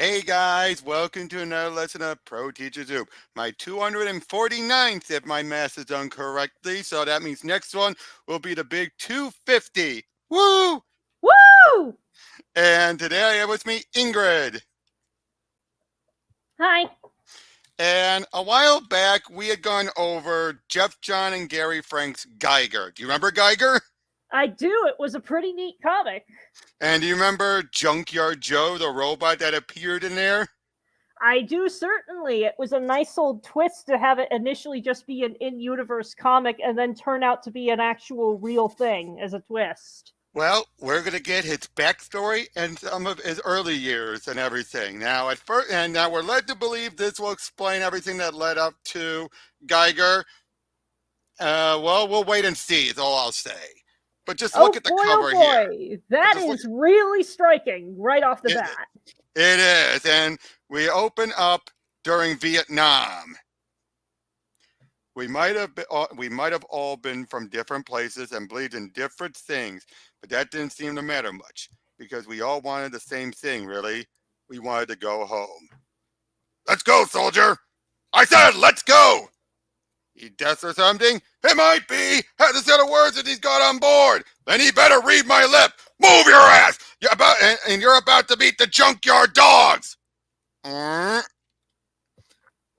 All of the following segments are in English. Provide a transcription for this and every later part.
Hey guys, welcome to another lesson of Pro Teacher Zoom. My 249th if my math is done correctly, so that means next one will be the big 250. Woo! Woo! And today I have with me Ingrid. Hi. And a while back we had gone over Geoff John and Gary Frank's Geiger. Do you remember Geiger? I do. It was a pretty neat comic. And do you remember Junkyard Joe, the robot that appeared in there? I do certainly. It was a nice old twist to have it initially just be an in-universe comic and then turn out to be an actual real thing as a twist. Well, we're gonna get his backstory and some of his early years and everything. Now, now we're led to believe this will explain everything that led up to Geiger. Well, we'll wait and see. Is all I'll say. But just look at the cover here. That is really striking right off the bat. It is, and we open up during Vietnam. We might have all been from different places and believed in different things, but that didn't seem to matter much because we all wanted the same thing, really. We wanted to go home. Let's go, soldier! I said, let's go! He deaf or something? It might be! Has a set of words that he's got on board! Then he better read my lip! Move your ass! You're about to meet the junkyard dogs! I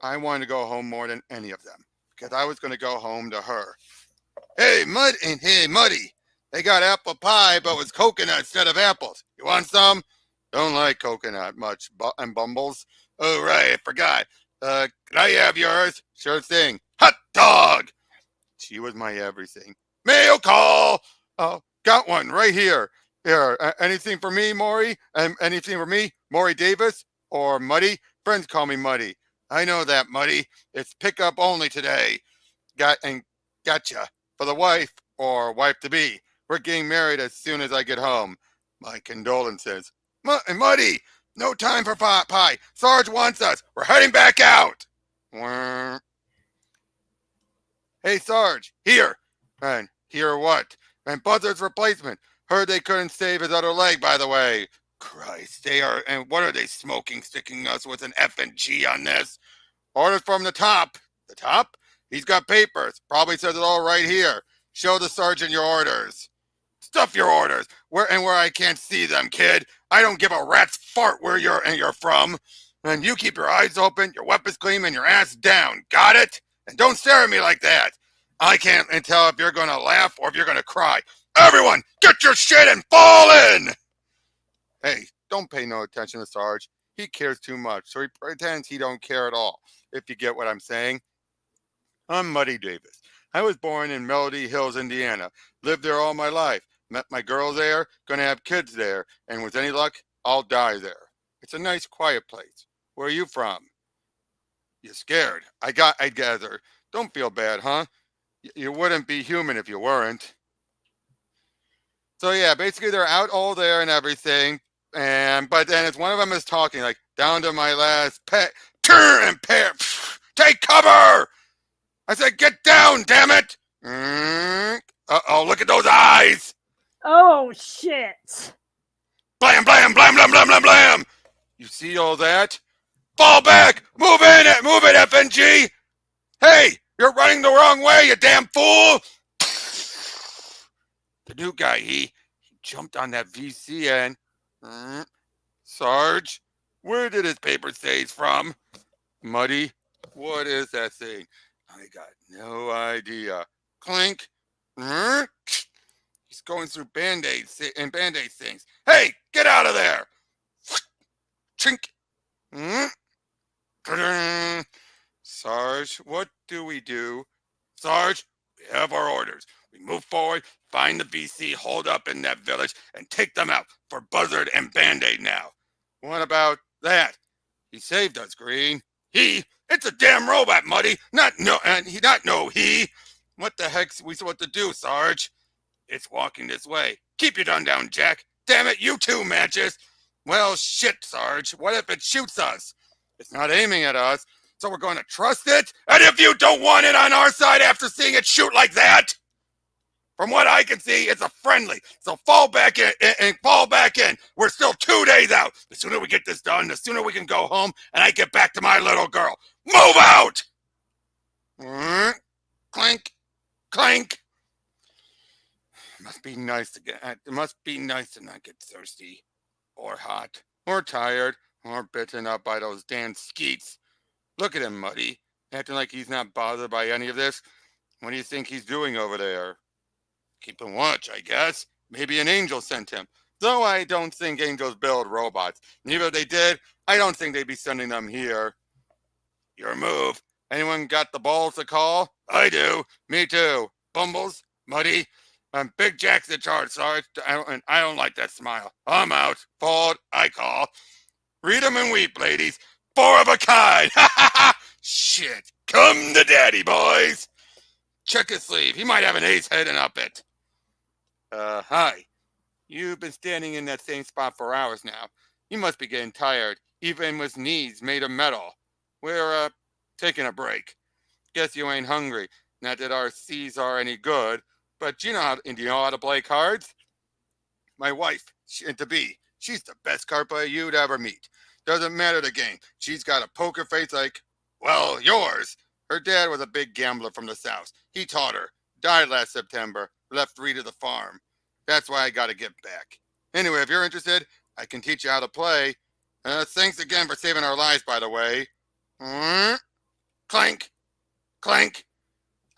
wanted to go home more than any of them because I was going to go home to her. Hey, Muddy, they got apple pie, but with coconut instead of apples. You want some? Don't like coconut much, and Bumbles. Oh, right, I forgot. Can I have yours? Sure thing. Hot dog! She was my everything. Mail call! Got one right here. Here, anything for me, Maury? Anything for me, Maury Davis? Or Muddy? Friends call me Muddy. I know that, Muddy. It's pickup only today. Gotcha. For the wife or wife-to-be. We're getting married as soon as I get home. My condolences. Muddy, no time for pie. Sarge wants us. We're heading back out. Hey, Sarge, here. And here what? And Buzzard's replacement. Heard they couldn't save his other leg, by the way. Christ, they are, and what are they smoking, sticking us with an F and G on this? Orders from the top. The top? He's got papers. Probably says it all right here. Show the sergeant your orders. Stuff your orders. Where I can't see them, kid. I don't give a rat's fart where you're from. And you keep your eyes open, your weapons clean, and your ass down. Got it? And don't stare at me like that. I can't tell if you're gonna laugh or if you're gonna cry. Everyone, get your shit and fall in! Hey, don't pay no attention to Sarge. He cares too much, so he pretends he don't care at all, if you get what I'm saying. I'm Muddy Davis. I was born in Melody Hills, Indiana. Lived there all my life. Met my girl there, gonna have kids there, and with any luck, I'll die there. It's a nice, quiet place. Where are you from? You're scared. I gather. Don't feel bad, huh? You wouldn't be human if you weren't. So yeah, basically they're out all there and everything. But then as one of them is talking, like, down to my last pet, turn and pair, take cover! I said, get down, damn it! Uh-oh, look at those eyes! Oh, shit! Blam, blam, blam, blam, blam, blam, blam! You see all that? Fall back! Move it, FNG! Hey, you're running the wrong way, you damn fool! The new guy, he jumped on that VC and... Sarge, where did his paper say he's from? Muddy, what is that thing? I got no idea. Clink. He's going through Band-Aids and Band-Aid things. Hey, get out of there! Chink. Sarge, what do we do? Sarge, we have our orders. We move forward, find the VC hold up in that village, and take them out for Buzzard and Band-Aid now. What about that? He saved us, Green. He? It's a damn robot, Muddy. Not no he. What the heck's we supposed to do, Sarge? It's walking this way. Keep your gun down, Jack. Damn it, you too, Matches. Well, shit, Sarge. What if it shoots us? It's not aiming at us, so we're going to trust it? And if you don't want it on our side after seeing it shoot like that? From what I can see, it's a friendly. So fall back in and fall back in. We're still 2 days out. The sooner we get this done, the sooner we can go home and I get back to my little girl. Move out! Clink, clink. It must be nice to not get thirsty, or hot, or tired, or bitten up by those damn skeets. Look at him, Muddy, acting like he's not bothered by any of this. What do you think he's doing over there? Keeping watch, I guess. Maybe an angel sent him. Though I don't think angels build robots. And even if they did, I don't think they'd be sending them here. Your move. Anyone got the balls to call? I do. Me too. Bumbles, Muddy. Big Jack's in charge, Sarge. And I don't like that smile. I'm out. Bald, I call. Read 'em and weep, ladies. 4 of a kind. Ha ha ha! Shit. Come to daddy, boys. Check his sleeve. He might have an ace hidden up it. Hi. You've been standing in that same spot for hours now. You must be getting tired, even with knees made of metal. We're, taking a break. Guess you ain't hungry. Not that our C's are any good, but do you know how to play cards? My wife, to be, she's the best card player you'd ever meet. Doesn't matter the game. She's got a poker face like, well, yours. Her dad was a big gambler from the South. He taught her. Died last September. Left 3 to the farm. That's why I got to get back. Anyway, if you're interested, I can teach you how to play. Thanks again for saving our lives, by the way. Clank. Clank.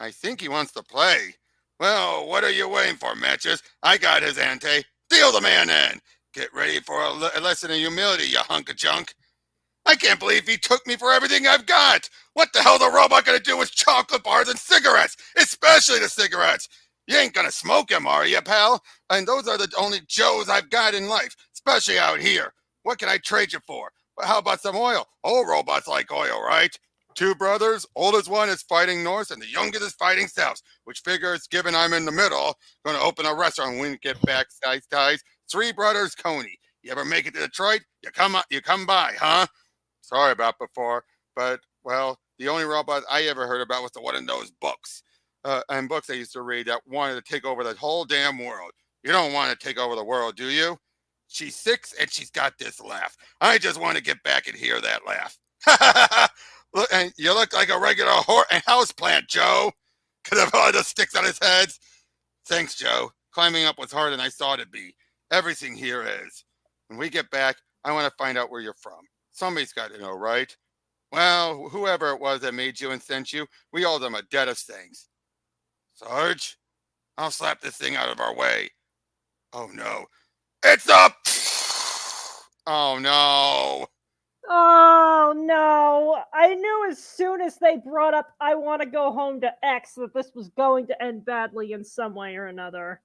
I think he wants to play. Well, what are you waiting for, Matches? I got his ante. Deal the man in. Get ready for a lesson in humility, you hunk of junk. I can't believe he took me for everything I've got. What the hell's a robot gonna do with chocolate bars and cigarettes? Especially the cigarettes. You ain't gonna smoke them, are you, pal? And those are the only Joes I've got in life, especially out here. What can I trade you for? Well, how about some oil? All robots like oil, right? 2 brothers, oldest one is fighting north and the youngest is fighting south, which figures, given I'm in the middle, gonna open a restaurant when we get back ties. 3 brothers, Coney. You ever make it to Detroit? You come by, huh? Sorry about before, but, well, the only robot I ever heard about was the one in those books. And books I used to read that wanted to take over the whole damn world. You don't want to take over the world, do you? She's 6 and she's got this laugh. I just want to get back and hear that laugh. Look, and you look like a regular houseplant, Joe. Could have all the sticks on his head. Thanks, Joe. Climbing up was harder than I thought it'd be. Everything here is. When we get back, I want to find out where you're from. Somebody's got to know, right? Well, whoever it was that made you and sent you, we owe them a debt of thanks. Sarge, I'll slap this thing out of our way. Oh, no. It's up! Oh, no. Oh no! I knew as soon as they brought up I want to go home to X that this was going to end badly in some way or another.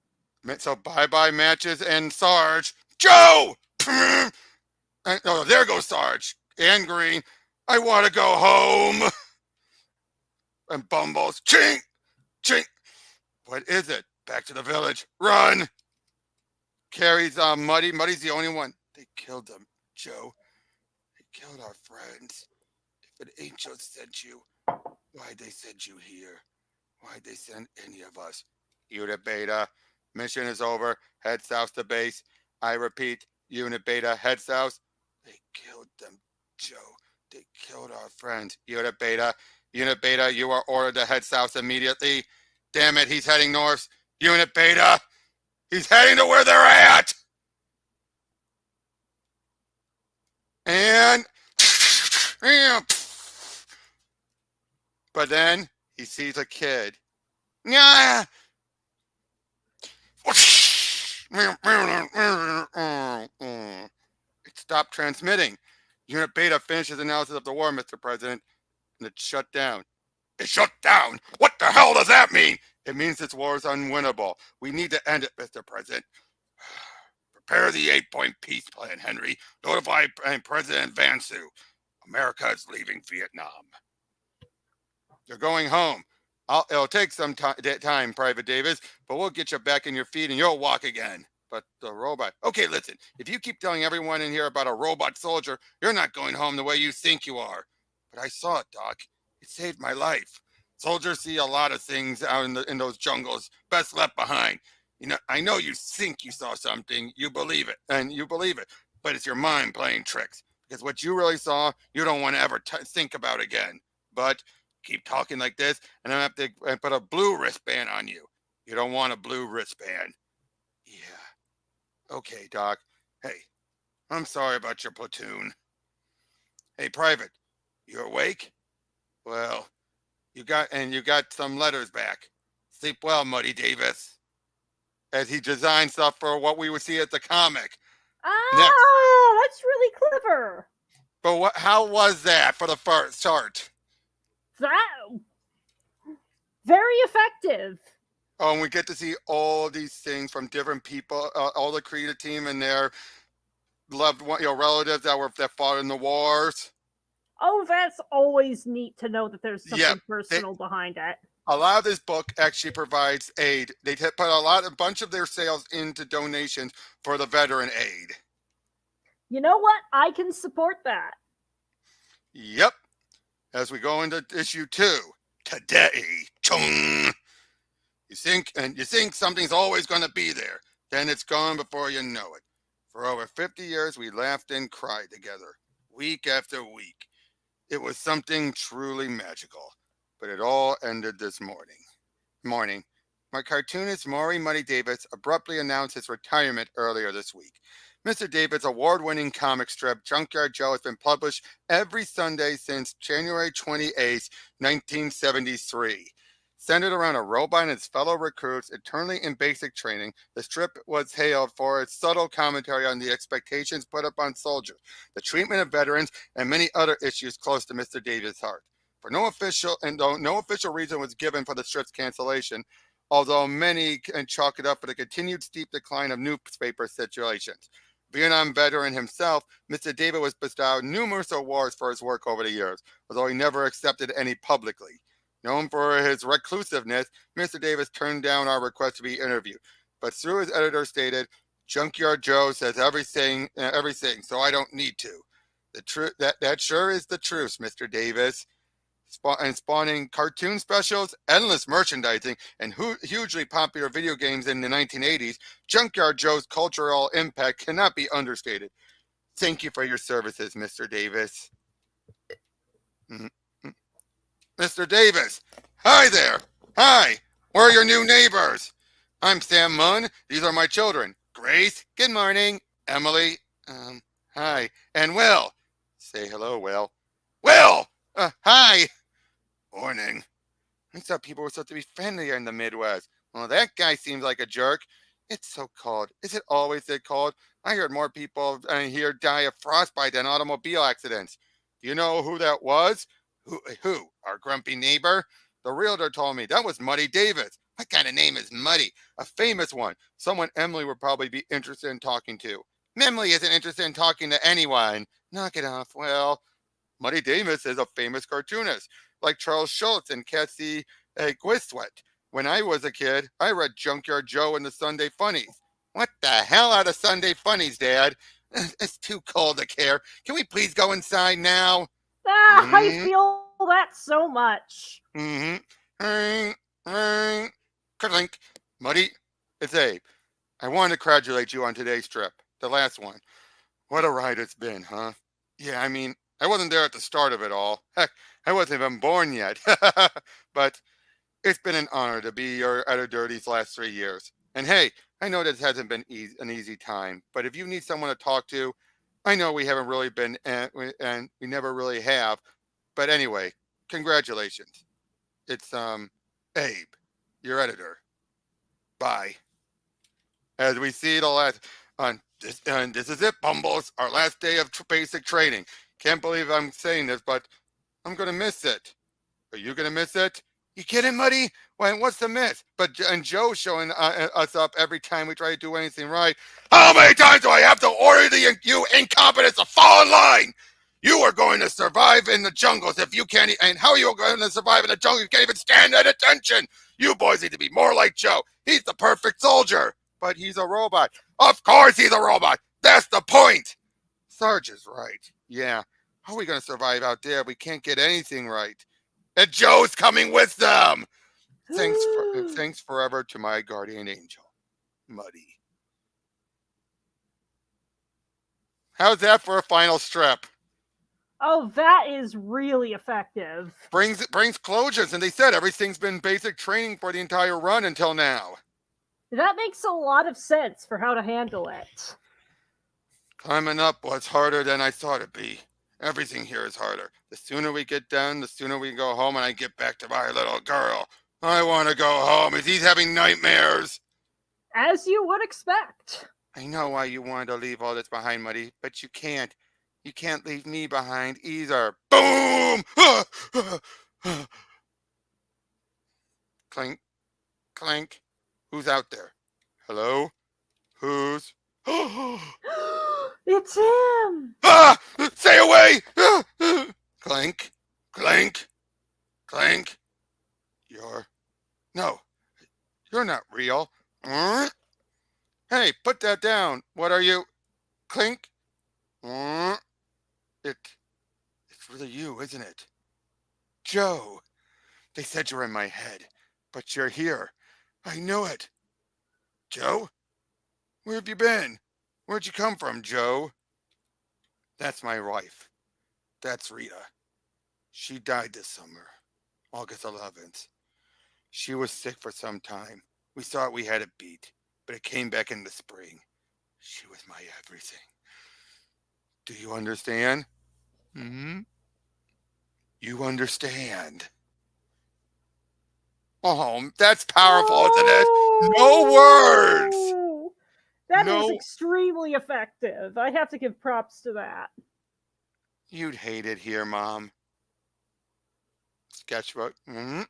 So bye-bye Matches and Sarge. Joe! Oh, there goes Sarge. And Green. I want to go home. And Bumbles. Chink! Chink! What is it? Back to the village. Run! Carrie's Muddy. Muddy's the only one. They killed them, Joe. They killed our friends. If an angel sent you, why'd they send you here? Why'd they send any of us? Unit Beta. Mission is over. Head south to base. I repeat, Unit Beta, head south. They killed them, Joe. They killed our friends. Unit Beta, you are ordered to head south immediately. Damn it, he's heading north. Unit Beta, he's heading to where they're at. And, but then he sees a kid. Yeah. It stopped transmitting. Unit Beta finishes analysis of the war, Mr. President, and it shut down. It shut down? What the hell does that mean? It means this war is unwinnable. We need to end it, Mr. President. Prepare the 8-point peace plan, Henry. Notify President Vansu. America is leaving Vietnam. You're going home. It'll take some time, Private Davis, but we'll get you back in your feet and you'll walk again. But the robot... Okay, listen. If you keep telling everyone in here about a robot soldier, you're not going home the way you think you are. But I saw it, Doc. It saved my life. Soldiers see a lot of things out in those jungles best left behind. I know you think you saw something, you believe it, but it's your mind playing tricks. Because what you really saw, you don't want to ever think about again. But keep talking like this, and I'm going to have to put a blue wristband on you. You don't want a blue wristband. Yeah. Okay, Doc. Hey, I'm sorry about your platoon. Hey, Private, you awake? Well, you got some letters back. Sleep well, Muddy Davis. As he designed stuff for what we would see at the comic. Next. That's really clever. But how was that for the first start? That very effective. Oh, and we get to see all these things from different people, all the creative team and their loved one, relatives that fought in the wars. Oh, that's always neat to know that there's something personal behind it. A lot of this book actually provides aid. They put a bunch of their sales into donations for the veteran aid. You know what? I can support that. Yep. As we go into issue 2 today, chung. You think something's always going to be there, then it's gone before you know it. For over 50 years, we laughed and cried together, week after week. It was something truly magical, but it all ended this morning. My cartoonist Maury Muddy Davis abruptly announced his retirement earlier this week. Mr. Davis' award-winning comic strip, Junkyard Joe, has been published every Sunday since January 28, 1973. Centered around a robot and his fellow recruits eternally in basic training, the strip was hailed for its subtle commentary on the expectations put upon soldiers, the treatment of veterans, and many other issues close to Mr. Davis' heart. No official reason was given for the strip's cancellation, although many can chalk it up for the continued steep decline of newspaper circulations. Vietnam veteran himself, Mr. Davis was bestowed numerous awards for his work over the years, although he never accepted any publicly. Known for his reclusiveness, Mr. Davis turned down our request to be interviewed, but through his editor stated, "Junkyard Joe says everything, so I don't need to." That sure is the truth, Mr. Davis. Spawning cartoon specials, endless merchandising, and hugely popular video games in the 1980s, Junkyard Joe's cultural impact cannot be understated. Thank you for your services, Mr. Davis. Mr. Davis, hi there. Hi, we're your new neighbors. I'm Sam Munn. These are my children. Grace, good morning. Emily, hi. And Will. Say hello, Will. Will, hi. Morning. I thought people were supposed to be friendlier in the Midwest. Well, that guy seems like a jerk. It's so cold. Is it always that cold? I heard more people here die of frostbite than automobile accidents. Do you know who that was? Who? Our grumpy neighbor? The realtor told me that was Muddy Davis. What kind of name is Muddy? A famous one. Someone Emily would probably be interested in talking to. Emily isn't interested in talking to anyone. Knock it off. Well, Muddy Davis is a famous cartoonist, like Charles Schultz and Cassie Gwiswet. When I was a kid, I read Junkyard Joe and the Sunday Funnies. What the hell are the Sunday Funnies, Dad? It's too cold to care. Can we please go inside now? I feel that so much. Clink. Muddy, it's Abe. I want to congratulate you on today's trip, the last one. What a ride it's been, huh? Yeah, I mean, I wasn't there at the start of it all. Heck, I wasn't even born yet. But it's been an honor to be your editor these last 3 years. And hey, I know this hasn't been an easy time, but if you need someone to talk to, I know we haven't really been, and we never really have. But anyway, congratulations. It's, Abe, your editor. Bye. As we see the last, this is it, Bumbles, our last day of basic training. Can't believe I'm saying this, but I'm going to miss it. Are you going to miss it? You kidding, Muddy? What's the miss? And Joe's showing us up every time we try to do anything right. How many times do I have to order you incompetents to fall in line? You are going to survive in the jungles if you can't. And how are you going to survive in the jungle if you can't even stand at attention? You boys need to be more like Joe. He's the perfect soldier. But he's a robot. Of course he's a robot. That's the point. Sarge is right. Yeah. How are we going to survive out there if we can't get anything right? and Joe's coming with them. Thanks forever to my guardian angel, Muddy. How's that for a final strip? Oh, that is really effective. Brings closures, and they said everything's been basic training for the entire run until now. That makes a lot of sense for how to handle it. Climbing up was harder than I thought it'd be. Everything here is harder. The sooner we get done, the sooner we can go home and I get back to my little girl. I want to go home. Is he having nightmares? As you would expect. I know why you wanted to leave all this behind, Muddy, but you can't. You can't leave me behind either. Boom! Clink, clank. Who's out there? Hello? Who's? It's him! Ah! Stay away! Clank, clank, clank. No, you're not real. Hey, put that down. What are you? Clink. It's really you, isn't it? Joe. They said you're in my head, but you're here. I knew it. Joe? Where have you been? Where'd you come from, Joe? That's my wife. That's Rita. She died this summer, August 11th. She was sick for some time. We thought we had it beat, but it came back in the spring. She was my everything. Do you understand? Hmm? You understand. Oh, that's powerful, isn't it? No words! That is extremely effective. I have to give props to that. You'd hate it here, Mom. Sketchbook. I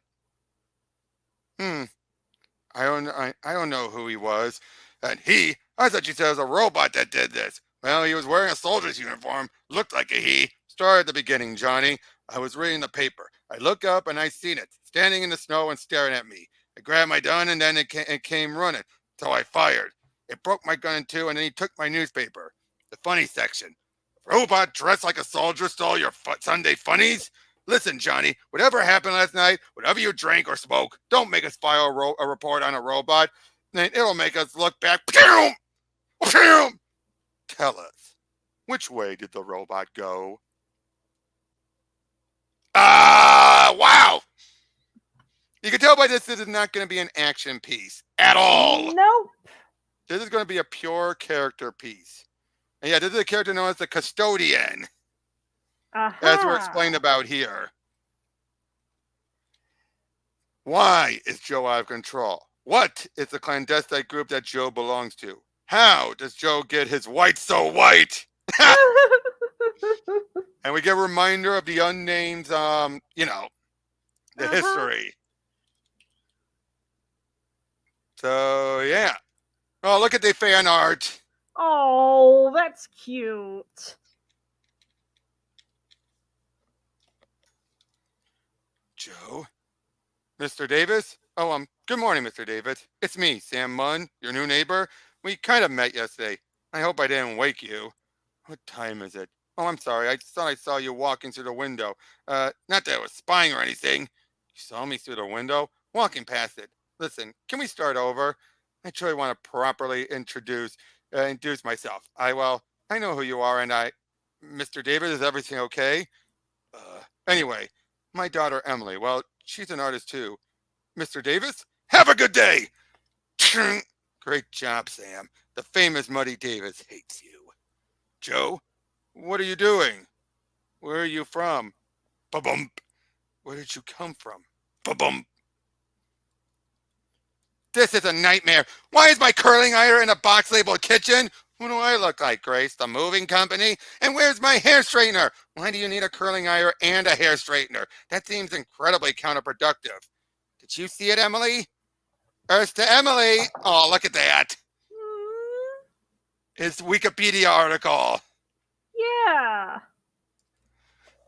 don't know who he was. And I thought you said it was a robot that did this. Well, he was wearing a soldier's uniform. Looked like a he. Start at the beginning, Johnny. I was reading the paper. I look up and I seen it, standing in the snow and staring at me. I grabbed my gun and then it came running. So I fired. It broke my gun in two and then he took my newspaper. The funny section. Robot dressed like a soldier stole your Sunday funnies? Listen, Johnny, whatever happened last night, whatever you drank or smoke, don't make us file a report on a robot. Then it'll make us look back. Tell us, which way did the robot go? Wow! You can tell by this is not going to be an action piece at all. Nope. This is going to be a pure character piece. And yeah, this is a character known as the Custodian. As we're explained about here. Why is Joe out of control? What is the clandestine group that Joe belongs to? How does Joe get his white so white? And we get a reminder of the Unnamed, the history. So, yeah. Oh, look at the fan art. Oh, that's cute. Joe? Mr. Davis? Oh, good morning, Mr. Davis. It's me, Sam Munn, your new neighbor. We kind of met yesterday. I hope I didn't wake you. What time is it? Oh, I'm sorry. I thought I saw you walking through the window. Not that I was spying or anything. You saw me through the window, walking past it. Listen, can we start over? I truly want to properly introduce myself. I know who you are, and Mr. Davis, is everything okay? Anyway, my daughter, Emily, well, she's an artist too. Mr. Davis, have a good day. Great job, Sam. The famous Muddy Davis hates you. Joe, what are you doing? Where are you from? Ba-bump. Where did you come from? Ba-bump. This is a nightmare. Why is my curling iron in a box labeled kitchen? Who do I look like, Grace? The moving company? And where's my hair straightener? Why do you need a curling iron and a hair straightener? That seems incredibly counterproductive. Did you see it, Emily? Earth to Emily. Oh, look at that. It's Wikipedia article. Yeah.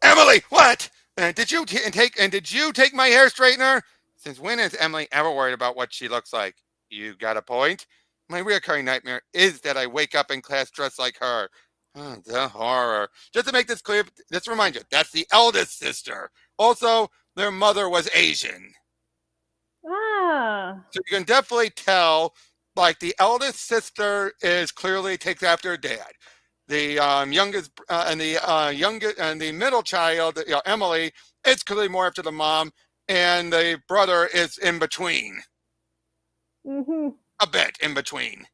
Emily, what? Did you take my hair straightener? Since when has Emily ever worried about what she looks like? You got a point. My recurring nightmare is that I wake up in class dressed like her. Oh, the horror. Just to make this clear, let's remind you, that's the eldest sister. Also, their mother was Asian. Ah. So you can definitely tell, like the eldest sister is clearly takes after her dad. The youngest and the middle child, Emily, it's clearly more after the mom, and the brother is in between, Mhm. a bit in between.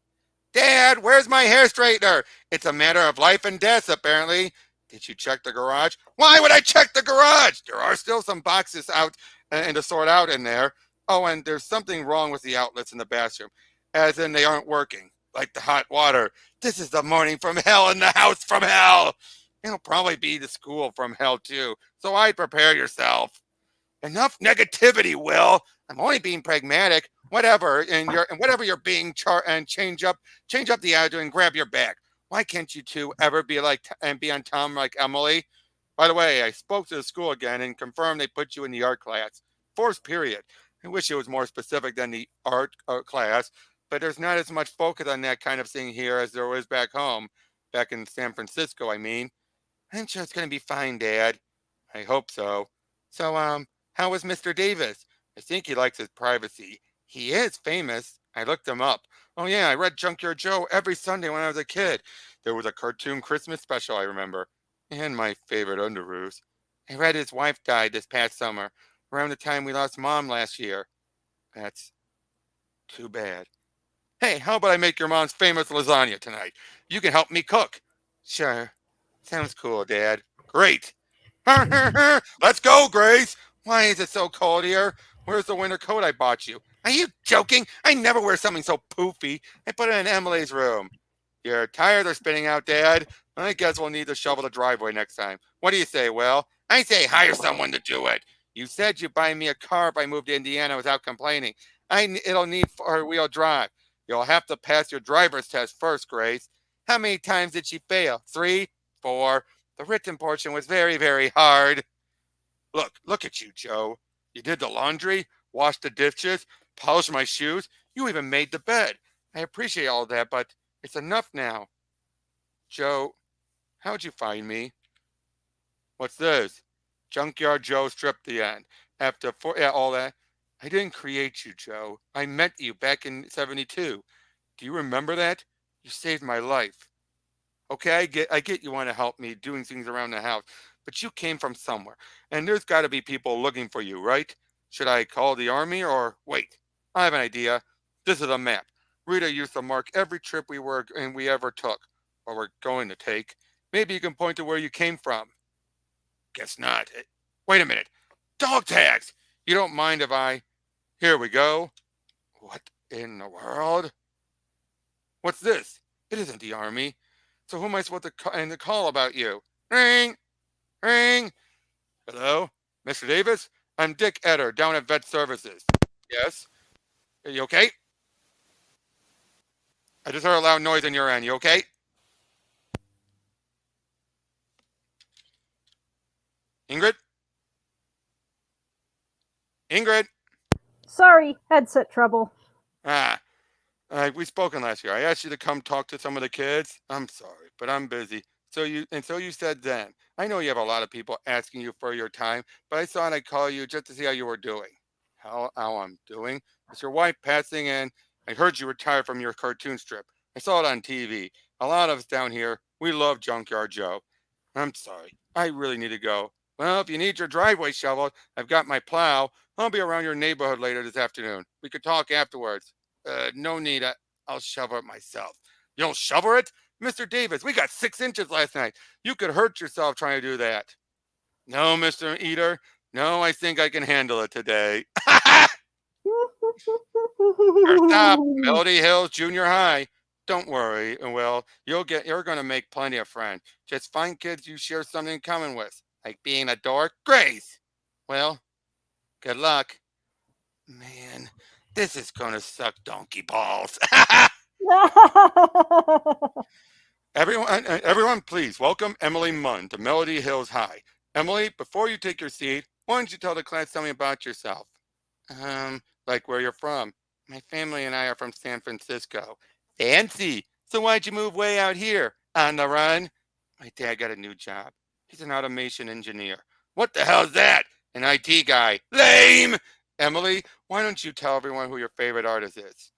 Dad, where's my hair straightener? It's a matter of life and death, apparently. Did you check the garage? Why would I check the garage? There are still some boxes out and to sort out in there. Oh, and there's something wrong with the outlets in the bathroom, as in they aren't working, like the hot water. This is the morning from hell in the house from hell. It'll probably be the school from hell, too, so I'd prepare yourself. Enough negativity, Will. I'm only being pragmatic. Whatever, and whatever you're being and change up the attitude and grab your bag. Why can't you two ever be like and be on Tom like Emily? By the way, I spoke to the school again and confirmed they put you in the art class. Fourth period. I wish it was more specific than the art class, but there's not as much focus on that kind of thing here as there was back home, back in San Francisco, I mean. I'm sure it's gonna be fine, Dad. I hope so. So, how was Mr. Davis? I think he likes his privacy. He is famous. I looked him up. Oh yeah, I read Junkyard Joe every Sunday when I was a kid. There was a cartoon Christmas special, I remember. And my favorite underoos. I read his wife died this past summer, around the time we lost Mom last year. That's too bad. Hey, how about I make your mom's famous lasagna tonight? You can help me cook. Sure. Sounds cool, Dad. Great. Let's go, Grace. Why is it so cold here? Where's the winter coat I bought you? Are you joking? I never wear something so poofy. I put it in Emily's room. Your tires are spinning out, Dad. I guess we'll need to shovel the driveway next time. What do you say, Will? I say hire someone to do it. You said you'd buy me a car if I moved to Indiana without complaining. It'll need four-wheel drive. You'll have to pass your driver's test first, Grace. How many times did she fail? 3, 4. The written portion was very, very hard. Look at you, Joe. You did the laundry, washed the dishes, polished my shoes. You even made the bed. I appreciate all that, but it's enough now. Joe, how'd you find me? What's this? Junkyard Joe stripped the end. After all that, I didn't create you, Joe. I met you back in 72. Do you remember that? You saved my life. Okay, I get you want to help me doing things around the house, but you came from somewhere, and there's got to be people looking for you, right? Should I call the army or wait? I have an idea. This is a map. Rita used to mark every trip we ever took, or we're going to take. Maybe you can point to where you came from. Guess not. Wait a minute. Dog tags. You don't mind if I? Here we go. What in the world? What's this? It isn't the army. So who am I supposed to call about you? Ring, ring. Hello, Mr. Davis? I'm Dick Etter, down at Vet Services. Yes. Are you okay? I just heard a loud noise on your end. You okay? Ingrid? Ingrid? Sorry, headset trouble. Ah, we spoken last year. I asked you to come talk to some of the kids. I'm sorry, but I'm busy. So you said then. I know you have a lot of people asking you for your time, but I thought I'd call you just to see how you were doing. How I'm doing? Is your wife passing in? I heard you retired from your cartoon strip. I saw it on TV. A lot of us down here, we love Junkyard Joe. I'm sorry. I really need to go. Well, if you need your driveway shoveled, I've got my plow. I'll be around your neighborhood later this afternoon. We could talk afterwards. No need. I'll shovel it myself. You'll shovel it? Mr. Davis, we got 6 inches last night. You could hurt yourself trying to do that. No, Mr. Eater. No, I think I can handle it today. First stop, Melody Hills Junior High. Don't worry, Will. You're gonna make plenty of friends. Just find kids you share something in common with, like being a dork. Grace. Well, good luck. Man, this is gonna suck donkey balls. Everyone, please welcome Emily Munn to Melody Hills High. Emily, before you take your seat, why don't you tell the class something about yourself? Like where you're from. My family and I are from San Francisco. Fancy. So why'd you move way out here? On the run? My dad got a new job. He's an automation engineer. What the hell's that? an IT guy. Lame! Emily, why don't you tell everyone who your favorite artist is?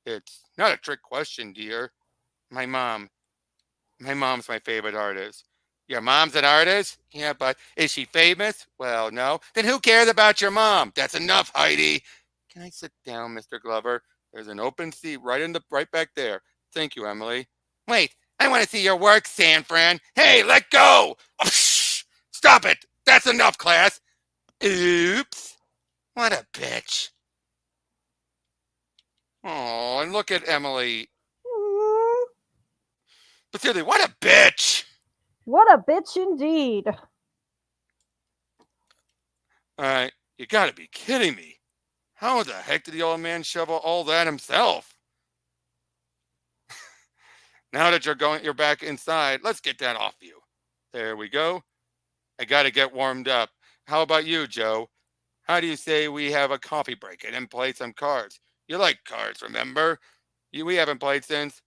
It's not a trick question, dear. My mom. My mom's my favorite artist. Your mom's an artist? Yeah, but is she famous? Well, no. Then who cares about your mom? That's enough, Heidi. Can I sit down, Mr. Glover? There's an open seat right back there. Thank you, Emily. Wait, I want to see your work, San Fran. Hey, let go! Oh, stop it! That's enough, class. Oops. What a bitch. Oh, and look at Emily. But seriously, what a bitch! What a bitch indeed. You gotta be kidding me. How the heck did the old man shovel all that himself? Now that you're back inside, let's get that off you. There we go. I gotta get warmed up. How about you, Joe? How do you say we have a coffee break and then play some cards? You like cards, remember? We haven't played since.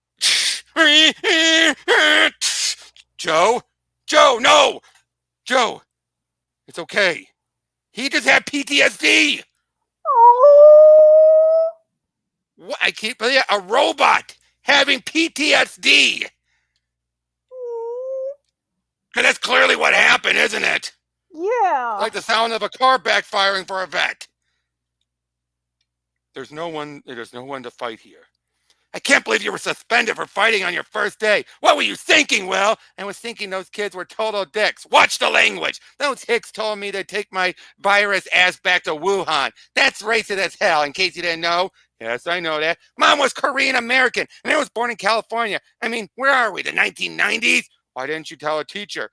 Joe? Joe, no! Joe, it's okay. He just had PTSD. Oh. What? I keep believing a robot having PTSD. Because that's clearly what happened, isn't it? Yeah. Like the sound of a car backfiring for a vet. There's no one to fight here. I can't believe you were suspended for fighting on your first day. What were you thinking, Will? I was thinking those kids were total dicks. Watch the language. Those hicks told me to take my virus ass back to Wuhan. That's racist as hell, in case you didn't know. Yes, I know that. Mom was Korean American, and I was born in California. I mean, where are we, the 1990s? Why didn't you tell a teacher?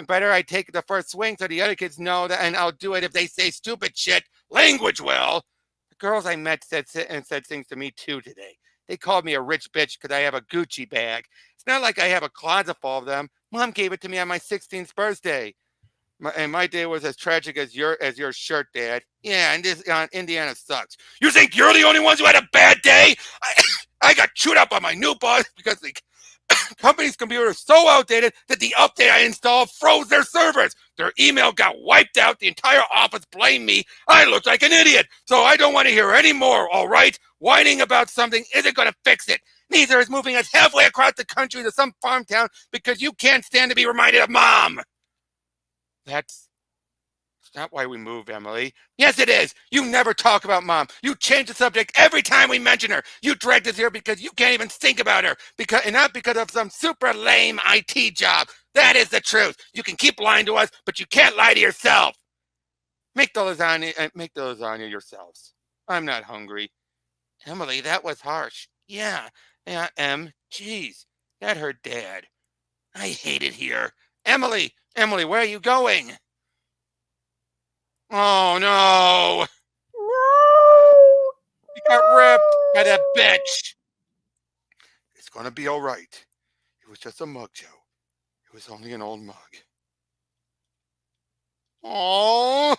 Better I take the first swing so the other kids know that, and I'll do it if they say stupid shit. Language, Will. The girls I met said things to me too today. They called me a rich bitch because I have a Gucci bag. It's not like I have a closet full of them. Mom gave it to me on my 16th birthday. My day was as tragic as your shirt, Dad. Yeah, and Indiana sucks. You think you're the only ones who had a bad day? I got chewed up on my new boss because the company's computer is so outdated that the update I installed froze their servers. Their email got wiped out. The entire office blamed me. I looked like an idiot. So I don't want to hear any more, all right? Whining about something isn't going to fix it. Neither is moving us halfway across the country to some farm town because you can't stand to be reminded of Mom. That's not why we moved, Emily. Yes, it is. You never talk about Mom. You change the subject every time we mention her. You dragged us here because you can't even think about her, and not because of some super lame IT job. That is the truth. You can keep lying to us, but you can't lie to yourself. Make the lasagna yourselves. I'm not hungry. Emily, that was harsh. Yeah, geez, that hurt Dad. I hate it here. Emily, where are you going? Oh, no. No. He got ripped by that bitch. It's going to be all right. It was just a mug, Joe. It was only an old mug. Oh.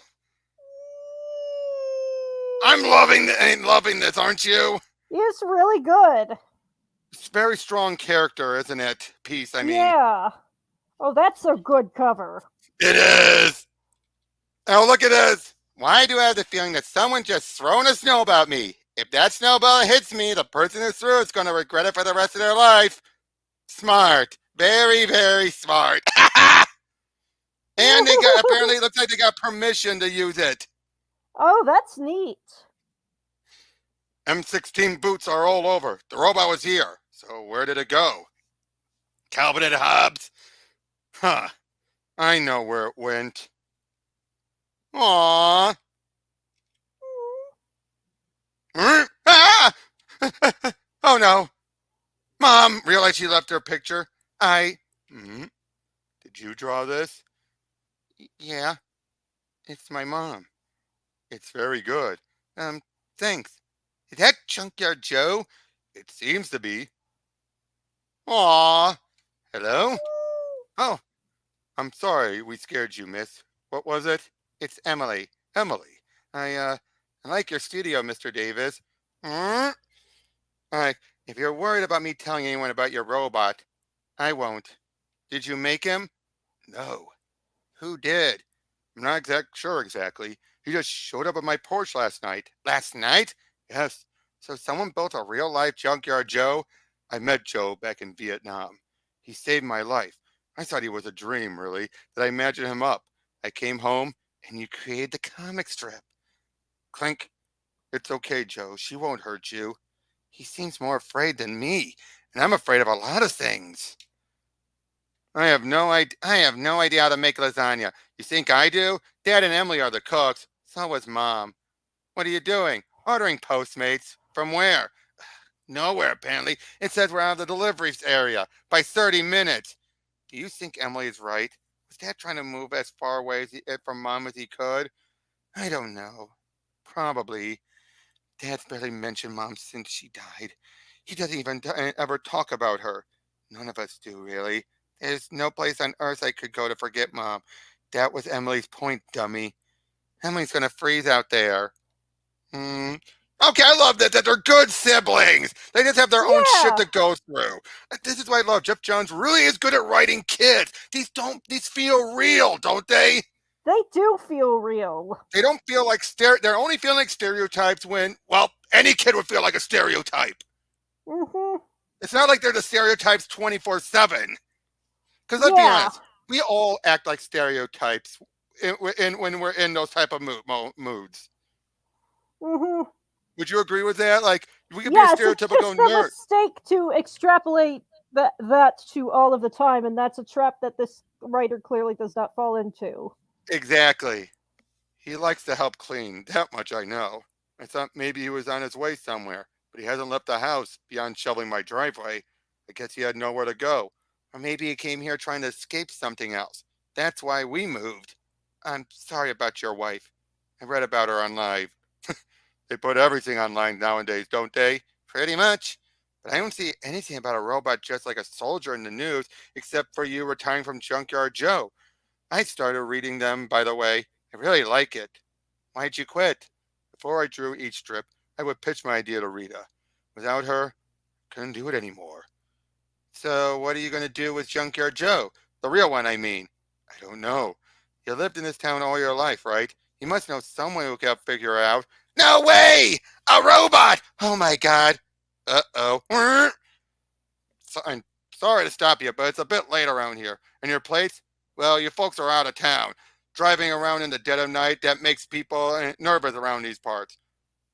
I'm loving this, aren't you? It's really good. It's a very strong character, isn't it? Piece, I mean. Yeah. Oh, that's a good cover. It is. Oh, look at this. Why do I have the feeling that someone just thrown a snowball at me? If that snowball hits me, the person who threw it's going to regret it for the rest of their life. Smart. Very, very smart. And apparently it looks like they got permission to use it. Oh, that's neat. M16 boots are all over. The robot was here. So where did it go? Calvin and Hobbes? Huh. I know where it went. Aww. Ah! Oh no. Mom realized she left her picture. Did you draw this? Yeah. It's my mom. It's very good. Thanks. Is that Junkyard Joe? It seems to be. Aw. Hello? Oh, I'm sorry we scared you, miss. What was it? It's Emily. Emily. I like your studio, Mr. Davis. If you're worried about me telling anyone about your robot, I won't. Did you make him? No. Who did? I'm not sure exactly. He just showed up at my porch last night. Last night? Yes. So someone built a real life Junkyard Joe? I met Joe back in Vietnam. He saved my life. I thought he was a dream, really, that I imagined him up. I came home and you created the comic strip. Clink. It's okay, Joe. She won't hurt you. He seems more afraid than me, and I'm afraid of a lot of things. I have no idea. I have no idea how to make lasagna. You think I do? Dad and Emily are the cooks. So was Mom. What are you doing? Ordering Postmates. From where? Nowhere, apparently. It says we're out of the deliveries area by 30 minutes. Do you think Emily is right? Was Dad trying to move as far away from Mom as he could? I don't know. Probably. Dad's barely mentioned Mom since she died. He doesn't even ever talk about her. None of us do, really. There's no place on earth I could go to forget Mom. That was Emily's point, dummy. Emily's gonna freeze out there. Okay, I love that they're good siblings. They just have their own shit Yeah. to go through. This is why I love Geoff John really is good at writing kids. These feel real, don't they? They do feel real. They don't feel like they're only feeling like stereotypes when, well, any kid would feel like a stereotype. Mm-hmm. It's not like they're the stereotypes 24/7. Because let's be honest, we all act like stereotypes when we're in those type of moods. Mm-hmm. Would you agree with that? Like, we could Yes, be a stereotypical it's just a nerd. mistake to extrapolate that to all of the time, and that's a trap that this writer clearly does not fall into. Exactly. He likes to help clean. That much I know. I thought maybe he was on his way somewhere, but he hasn't left the house beyond shoveling my driveway. I guess he had nowhere to go. Or maybe he came here trying to escape something else. That's why we moved. I'm sorry about your wife. I read about her online. They put everything online nowadays, don't they? Pretty much. But I don't see anything about a robot just like a soldier in the news, except for you retiring from Junkyard Joe. I started reading them, by the way. I really like it. Why'd you quit? Before I drew each strip, I would pitch my idea to Rita. Without her, I couldn't do it anymore. So what are you going to do with Junkyard Joe? The real one, I mean. I don't know. You lived in this town all your life, right? You must know someone who can figure out. No way! A robot! Oh my god. Uh-oh. I'm sorry to stop you, but it's a bit late around here. And your place? Well, you folks are out of town. Driving around in the dead of night, that makes people nervous around these parts.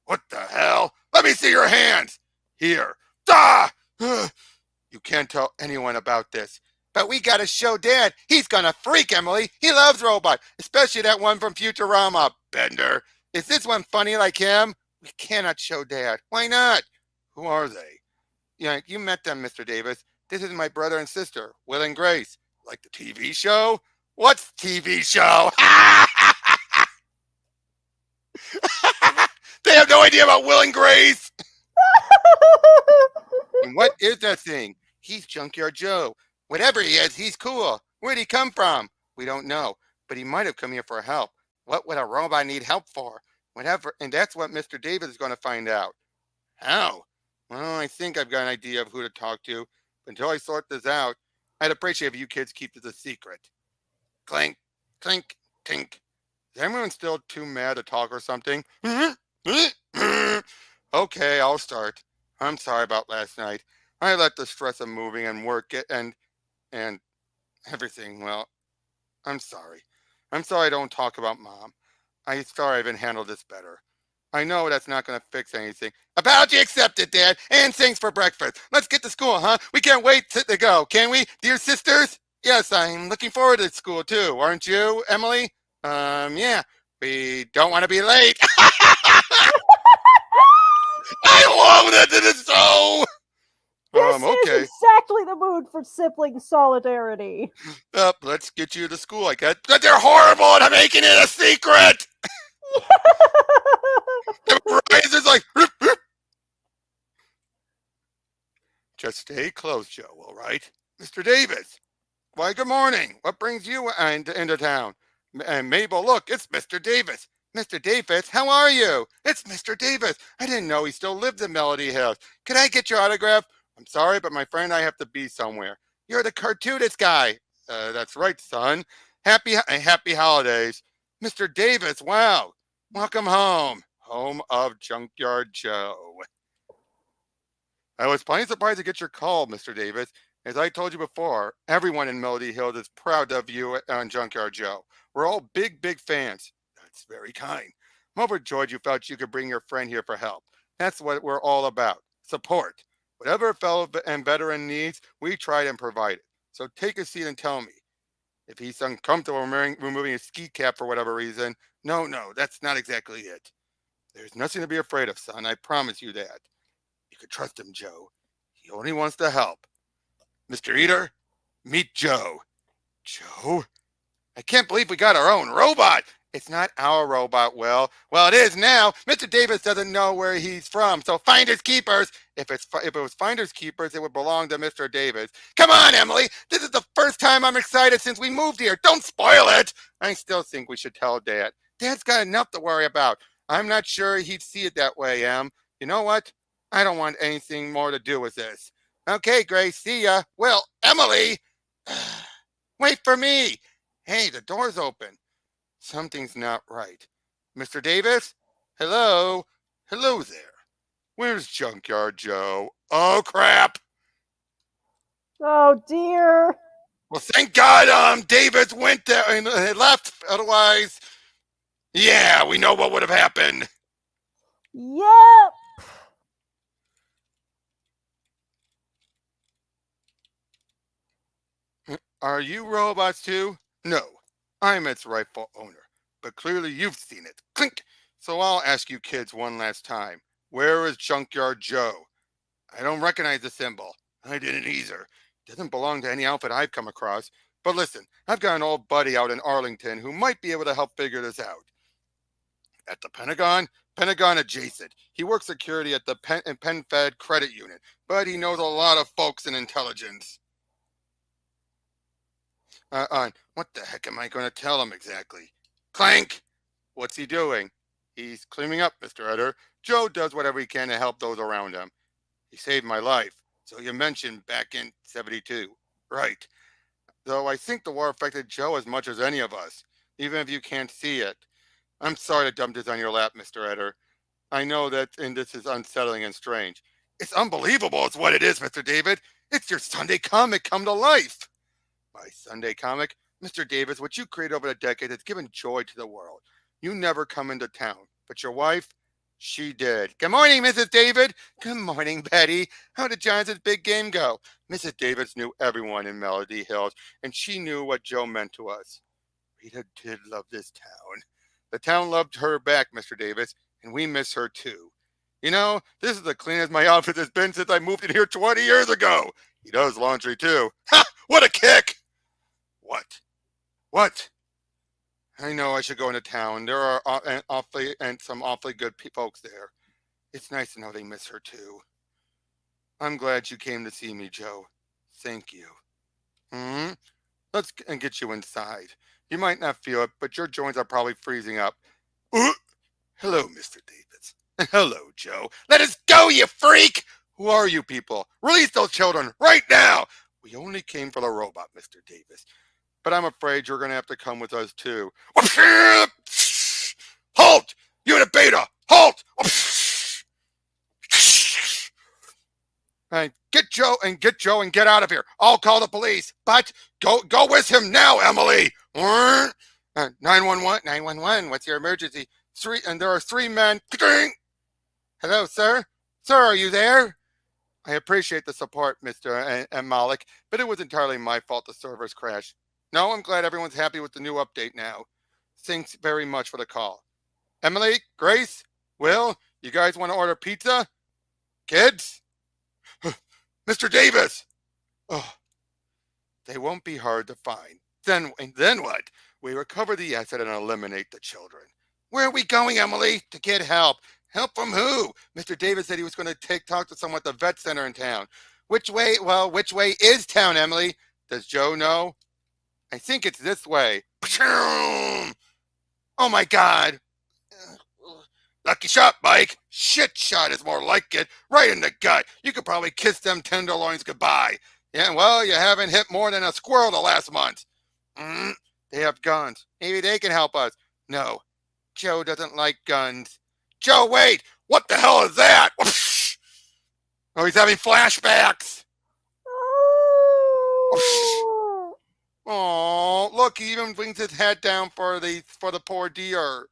What the hell? Let me see your hands! Here. Ah! You can't tell anyone about this. But we gotta show Dad. He's gonna freak, Emily. He loves robots, especially that one from Futurama, Bender. Is this one funny like him? We cannot show Dad. Why not? Who are they? Yeah, you met them, Mr. Davis. This is my brother and sister, Will and Grace. Like the TV show? What's TV show? They have no idea about Will and Grace. And what is that thing? He's Junkyard Joe. Whatever he is, he's cool. Where'd he come from? We don't know, but he might have come here for help. What would a robot need help for? Whatever, and that's what Mr. Davis is going to find out. How? Well, I think I've got an idea of who to talk to. But until I sort this out, I'd appreciate if you kids keep this a secret. Clink, clink, tink. Is everyone still too mad to talk or something? Okay, I'll start. I'm sorry about last night. I let the stress of moving and work get and everything. Well, I'm sorry. I'm sorry I don't talk about Mom. I'm sorry I haven't handled this better. I know that's not going to fix anything. Apology accepted, Dad. And thanks for breakfast. Let's get to school, huh? We can't wait to go, can we, dear sisters? Yes, I'm looking forward to school too. Aren't you, Emily? Yeah. We don't want to be late. I love that. This is so. This Okay. is exactly the mood for sibling solidarity. Let's get you to school, I guess. But they're horrible and I'm making it a secret. It's just like. Just stay close, Joe, all right? Mr. Davis. Why, good morning. What brings you into town? And Mabel, look, it's Mr. Davis. Mr. Davis, how are you? It's Mr. Davis. I didn't know he still lived in Melody Hills. Could I get your autograph? I'm sorry, but my friend and I have to be somewhere. You're the cartoonist guy. That's right, son. Happy holidays. Mr. Davis, wow. Welcome home. Home of Junkyard Joe. I was plenty surprised to get your call, Mr. Davis. As I told you before, everyone in Melody Hills is proud of you on Junkyard Joe. We're all big fans. That's very kind. I'm overjoyed you felt you could bring your friend here for help. That's what we're all about. Support. Whatever a fellow and veteran needs, we try and provide it. So take a seat and tell me. If he's uncomfortable removing his ski cap for whatever reason, no, that's not exactly it. There's nothing to be afraid of, son. I promise you that. You can trust him, Joe. He only wants to help. Mr. Eater, meet Joe. Joe? I can't believe we got our own robot. It's not our robot, Will. Well, it is now. Mr. Davis doesn't know where he's from, so finders keepers. If it was finders keepers, it would belong to Mr. Davis. Come on, Emily. This is the first time I'm excited since we moved here. Don't spoil it. I still think we should tell Dad. Dad's got enough to worry about. I'm not sure he'd see it that way, Em. You know what? I don't want anything more to do with this. Okay, Grace, see ya. Will, Emily! Wait for me. Hey, the door's open. Something's not right. Mr. Davis? Hello? Hello there. Where's Junkyard Joe? Oh, crap. Oh, dear. Well, thank God Davis went there and left. Otherwise, yeah, we know what would have happened. Yep. Are you robots too? No, I'm its rightful owner, but clearly you've seen it. Clink! So I'll ask you kids one last time. Where is Junkyard Joe? I don't recognize the symbol. I didn't either. It doesn't belong to any outfit I've come across. But listen, I've got an old buddy out in Arlington who might be able to help figure this out. At the Pentagon? Pentagon adjacent. He works security at the PenFed credit unit, but he knows a lot of folks in intelligence. What the heck am I going to tell him exactly? Clank! What's he doing? He's cleaning up, Mr. Eder. Joe does whatever he can to help those around him. He saved my life. So you mentioned back in 72. Right. Though I think the war affected Joe as much as any of us, even if you can't see it. I'm sorry to dump this on your lap, Mr. Eder. I know that this is unsettling and strange. It's unbelievable, it's what it is, Mr. David. It's your Sunday comic come to life. My Sunday comic? Mr. Davis, what you created over the decade has given joy to the world. You never come into town, but your wife, she did. Good morning, Mrs. David. Good morning, Betty. How did Jonathan's big game go? Mrs. Davis knew everyone in Melody Hills, and she knew what Joe meant to us. Rita did love this town. The town loved her back, Mr. Davis, and we miss her too. You know, this is the cleanest my outfit has been since I moved in here 20 years ago. He does laundry too. Ha! What a kick! What? I know I should go into town. There are some awfully good folks there. It's nice to know they miss her too. I'm glad you came to see me, Joe. Thank you. Let's get you inside. You might not feel it, but your joints are probably freezing up. Hello, Mr. Davis. Hello, Joe. Let us go, you freak! Who are you people? Release those children right now! We only came for the robot, Mr. Davis. But I'm afraid you're going to have to come with us too. Halt! Unit Beta! Halt! And get Joe and get out of here. I'll call the police. But go with him now, Emily. 911. What's your emergency? There are 3 men. Hello, sir. Sir, are you there? I appreciate the support, Mr. and Malik, but it was entirely my fault the servers crashed. No, I'm glad everyone's happy with the new update now. Thanks very much for the call. Emily, Grace, Will, you guys want to order pizza? Kids? Mr. Davis! Oh, they won't be hard to find. Then what? We recover the asset and eliminate the children. Where are we going, Emily? To get help. Help from who? Mr. Davis said he was going to talk to someone at the vet center in town. Which way? Well, which way is town, Emily? Does Joe know? I think it's this way. Oh my God. Lucky shot, Mike. Shit shot is more like it. Right in the gut. You could probably kiss them tenderloins goodbye. Yeah, well, you haven't hit more than a squirrel the last month. They have guns. Maybe they can help us. No, Joe doesn't like guns. Joe, wait! What the hell is that? Oh, he's having flashbacks. Oh, look, he even brings his head down for the poor deer.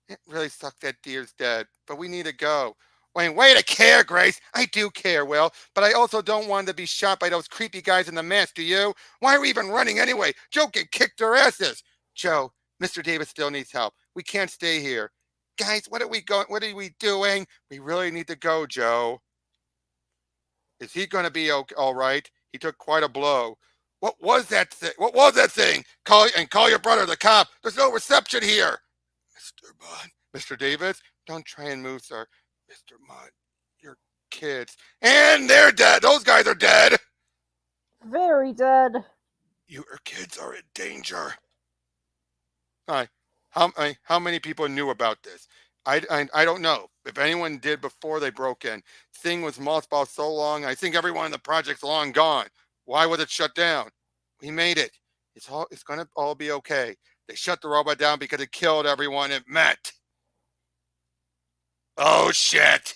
It really sucks that deer's dead, but we need to go. Wait to care, Grace. I do care, Will, but I also don't want to be shot by those creepy guys in the mask, do you? Why are we even running anyway? Joe can kick their asses. Joe, Mr. Davis still needs help. We can't stay here. Guys, what are we doing? We really need to go, Joe. Is he going to be all right? He took quite a blow. What was that thing? What was that thing? Call your brother, the cop. There's no reception here. Mr. Mudd, Mr. Davis, don't try and move, sir. Mr. Mudd, your kids. And they're dead. Those guys are dead. Very dead. Your kids are in danger. Hi. How many people knew about this? I don't know. If anyone did before they broke in. Thing was mothballed so long, I think everyone in the project's long gone. Why was it shut down? We made it. It's going to all be okay. They shut the robot down because it killed everyone it met. Oh, shit.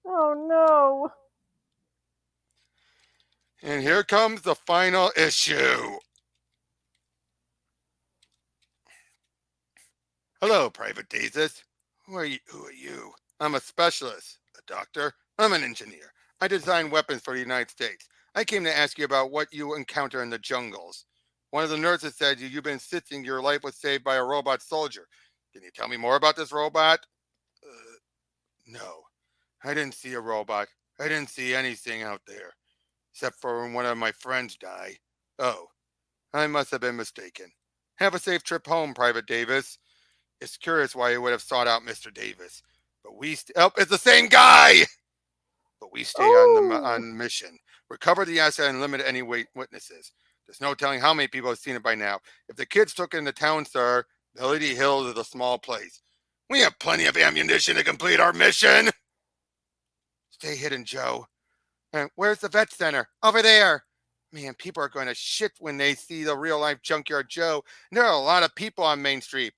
Oh, no. And here comes the final issue. Hello, Private Davis. Who are you? I'm a specialist, a doctor. I'm an engineer. I design weapons for the United States. I came to ask you about what you encounter in the jungles. One of the nurses said you've been insisting your life was saved by a robot soldier. Can you tell me more about this robot? No. I didn't see a robot. I didn't see anything out there. Except for when one of my friends died. Oh, I must have been mistaken. Have a safe trip home, Private Davis. It's curious why you would have sought out Mr. Davis. But it's the same guy! But we stay on mission. Recover the asset and limit any witnesses. There's no telling how many people have seen it by now. If the kids took it into town, sir, Melody Hills is a small place. We have plenty of ammunition to complete our mission. Stay hidden, Joe. And where's the vet center? Over there. Man, people are going to shit when they see the real-life Junkyard Joe. And there are a lot of people on Main Street.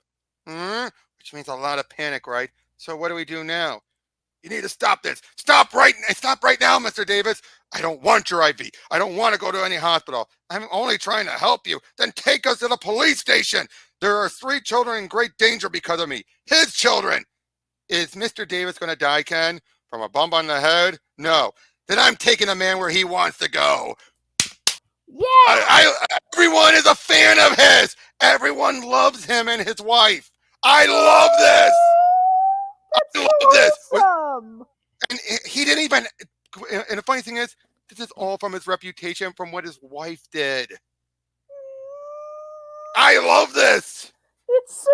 Which means a lot of panic, right? So what do we do now? You need to stop this. Stop right now, Mr. Davis. I don't want your IV. I don't want to go to any hospital. I'm only trying to help you. Then take us to the police station. There are 3 children in great danger because of me. His children. Is Mr. Davis going to die, Ken? From a bump on the head? No. Then I'm taking a man where he wants to go. Yeah. Everyone is a fan of his. Everyone loves him and his wife. I love this. That's I love this. awesome. And he didn't even. And the funny thing is, this is all from his reputation, from what his wife did. I love this. It's so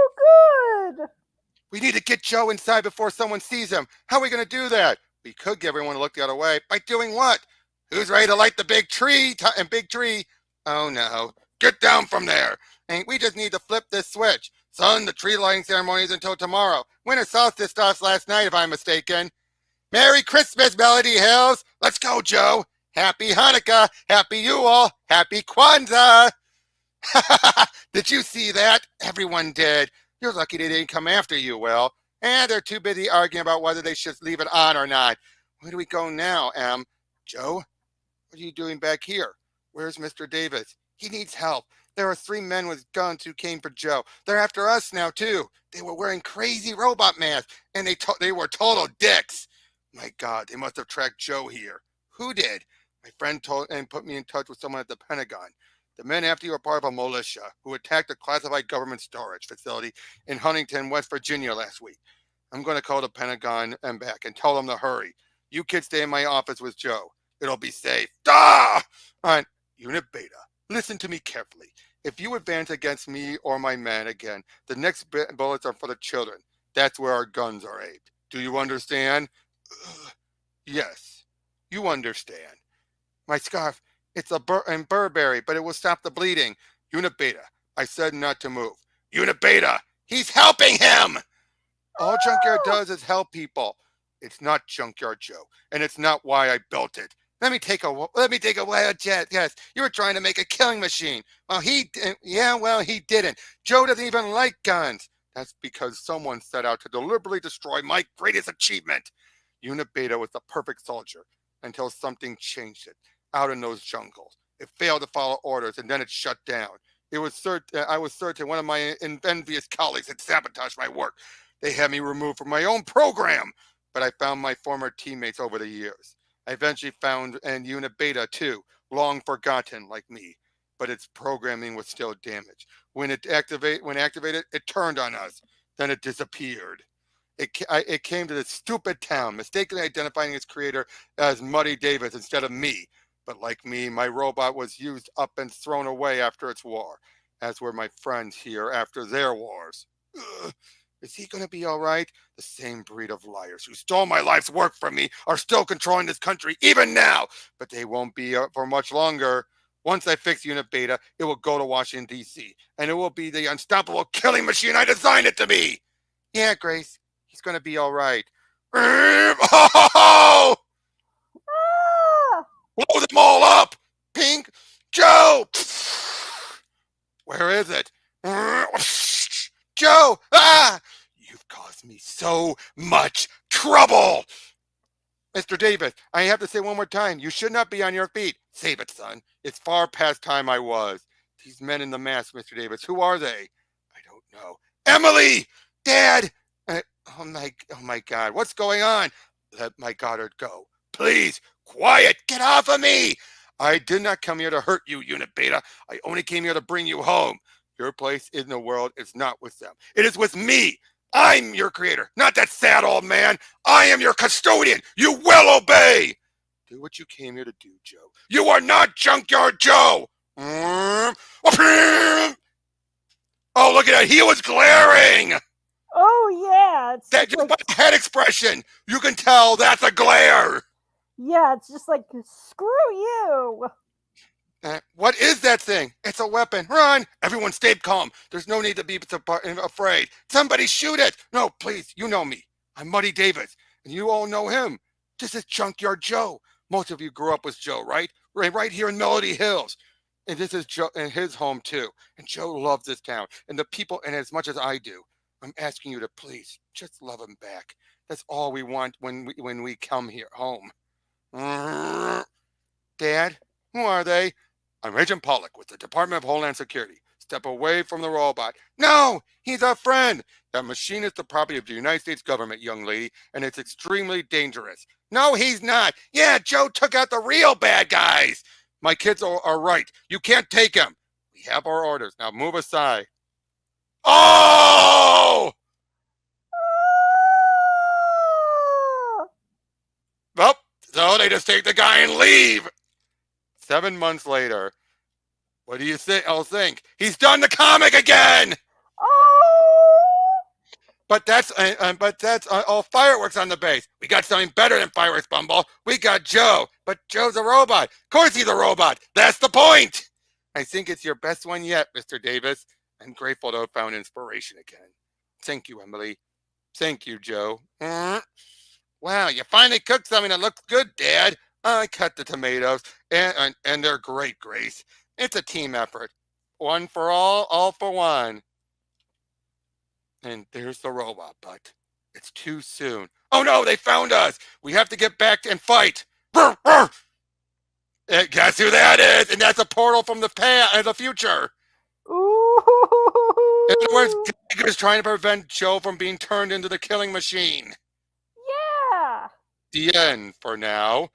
good. We need to get Joe inside before someone sees him. How are we going to do that? We could get everyone to look the other way. By doing what? Who's ready to light the big tree? Big tree. Oh, no. Get down from there. And we just need to flip this switch. Son, the tree lighting ceremony is until tomorrow. Winter solstice starts last night, if I'm mistaken. Merry Christmas, Melody Hills. Let's go, Joe. Happy Hanukkah. Happy Yule. Happy Kwanzaa. Did you see that? Everyone did. You're lucky they didn't come after you, Will. And they're too busy arguing about whether they should leave it on or not. Where do we go now, Em? Joe? What are you doing back here? Where's Mr. Davis? He needs help. There are 3 men with guns who came for Joe. They're after us now, too. They were wearing crazy robot masks, and they were total dicks. My God, they must have tracked Joe here. Who did? My friend told and put me in touch with someone at the Pentagon. The men after you are part of a militia who attacked a classified government storage facility in Huntington, West Virginia last week. I'm going to call the Pentagon and back and tell them to hurry. You kids stay in my office with Joe. It'll be safe. All right, Unit Beta, listen to me carefully. If you advance against me or my men again, the next bullets are for the children. That's where our guns are aimed. Do you understand? Yes, you understand. My scarf, it's a Burberry, but it will stop the bleeding. Unit Beta, I said not to move. Unit Beta, he's helping him! All Junkyard does is help people. It's not Junkyard Joe, and it's not why I built it. Let me take a wild guess. You were trying to make a killing machine. Well, he didn't. Joe doesn't even like guns. That's because someone set out to deliberately destroy my greatest achievement. Unit Beta was the perfect soldier until something changed it out in those jungles. It failed to follow orders and then it shut down. I was certain one of my envious colleagues had sabotaged my work. They had me removed from my own program, but I found my former teammates over the years. I eventually found an Unit Beta too, long forgotten like me, but its programming was still damaged. When activated, it turned on us. Then it disappeared. It came to this stupid town, mistakenly identifying its creator as Muddy Davis instead of me. But like me, my robot was used up and thrown away after its war, as were my friends here after their wars. Ugh. Is he going to be all right? The same breed of liars who stole my life's work from me are still controlling this country, even now. But they won't be for much longer. Once I fix Unit Beta, it will go to Washington, D.C., and it will be the unstoppable killing machine I designed it to be. Yeah, Grace, he's going to be all right. Oh! Ah! Blow them all up! Pink! Joe! Where is it? Joe! Ah! You've caused me so much trouble! Mr. Davis, I have to say one more time, you should not be on your feet. Save it, son. It's far past time I was. These men in the mask, Mr. Davis, who are they? I don't know. Emily! Dad! Oh my God, what's going on? Let my Goddard go. Please, quiet, get off of me! I did not come here to hurt you, Unit Beta. I only came here to bring you home. Your place in the world is not with them. It is with me. I'm your creator, not that sad old man. I am your custodian. You will obey. Do what you came here to do, Joe. You are not Junkyard Joe. Oh, look at that. He was glaring. Oh, yeah. It's That's like, just my head expression. You can tell that's a glare. yeah, it's just like, screw you. What is that thing? It's a weapon. Run! Everyone stay calm. There's no need to be afraid. Somebody shoot it! No, please, you know me. I'm Muddy Davis, and you all know him. This is Junkyard Joe. Most of you grew up with Joe, right? Right here in Melody Hills. And this is Joe and his home too. And Joe loves this town and the people in it as much as I do. I'm asking you to please just love him back. That's all we want when we come here home. Dad, who are they? I'm Agent Pollock with the Department of Homeland Security. Step away from the robot. No, he's a friend. That machine is the property of the United States government, young lady, and it's extremely dangerous. No, he's not. Yeah, Joe took out the real bad guys. My kids are right. You can't take him. We have our orders. Now move aside. Oh! Well, so they just take the guy and leave. 7 months later, what do you think? He's done the comic again. Oh! But that's all fireworks on the base. We got something better than fireworks, Bumble. We got Joe, but Joe's a robot. Of course he's a robot. That's the point. I think it's your best one yet, Mr. Davis. I'm grateful to have found inspiration again. Thank you, Emily. Thank you, Joe. Wow, you finally cooked something that looks good, Dad. I cut the tomatoes, and they're great, Grace. It's a team effort. One for all for one. And there's the robot, but it's too soon. Oh no, they found us. We have to get back and fight. Brr, brr. And guess who that is? And that's a portal from the past, the future. Ooh. In other words, Geiger is trying to prevent Joe from being turned into the killing machine. Yeah. The end for now.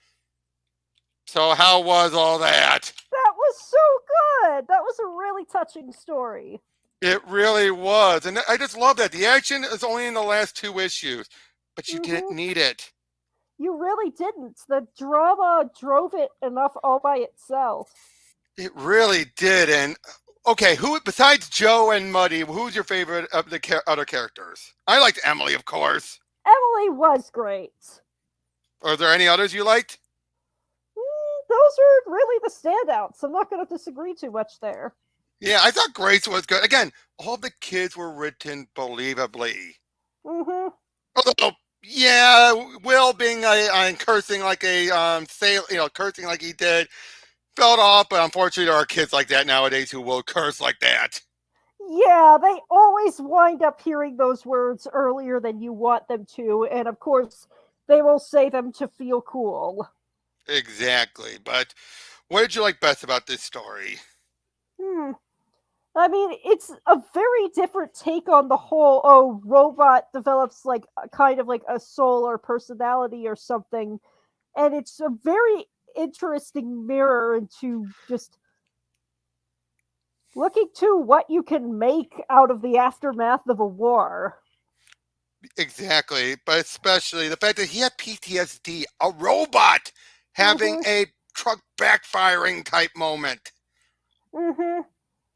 So how was all that? That was so good. That was a really touching story. It really was. And I just love that. The action is only in the last 2 issues, but you didn't need it. You really didn't. The drama drove it enough all by itself. It really did. And okay, who besides Joe and Muddy, who's your favorite of the other characters? I liked Emily, of course. Emily was great. Are there any others you liked? Those are really the standouts. I'm not going to disagree too much there. Yeah, I thought Grace was good. Again, all the kids were written believably. Mm-hmm. Although Yeah, Will being cursing like a sail, cursing like he did, felt off. But unfortunately, there are kids like that nowadays who will curse like that. Yeah, they always wind up hearing those words earlier than you want them to, and of course, they will say them to feel cool. Exactly. But what did you like best about this story? Hmm. I mean, it's a very different take on the whole, oh, robot develops like a kind of like a soul or personality or something. And it's a very interesting mirror into just looking to what you can make out of the aftermath of a war. Exactly, but especially the fact that he had PTSD, a robot having Mm-hmm. a truck backfiring type moment. Mm-hmm.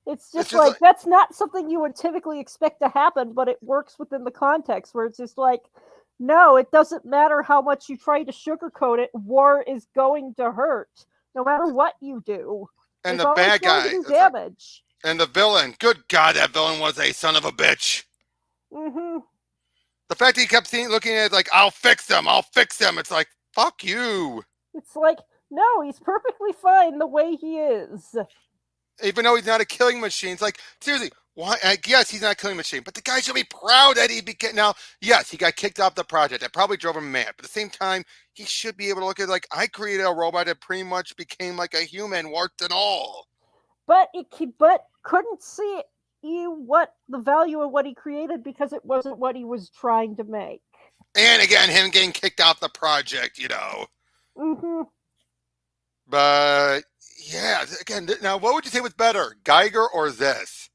It's It's just just like like, that's not something you would typically expect to happen, but it works within the context where it's just like, no, it doesn't matter how much you try to sugarcoat it, war is going to hurt. No matter what you do. and There's the always bad going to guy, be sorry, damage. and the villain. Good God, that villain was a son of a bitch. Mm-hmm. The fact that he kept looking at it like, I'll fix him, I'll fix him. It's like, fuck you. It's like, no, he's perfectly fine the way he is. Even though he's not a killing machine. It's like, seriously, why? Yes, he's not a killing machine, but the guy should be proud that he became. Now, yes, he got kicked off the project. That probably drove him mad. But at the same time, he should be able to look at it like, I created a robot that pretty much became like a human, warts and all. But but couldn't see what the value of what he created because it wasn't what he was trying to make. And again, him getting kicked off the project. Mm-hmm. But yeah, again, now what would you say was better, Geiger or this?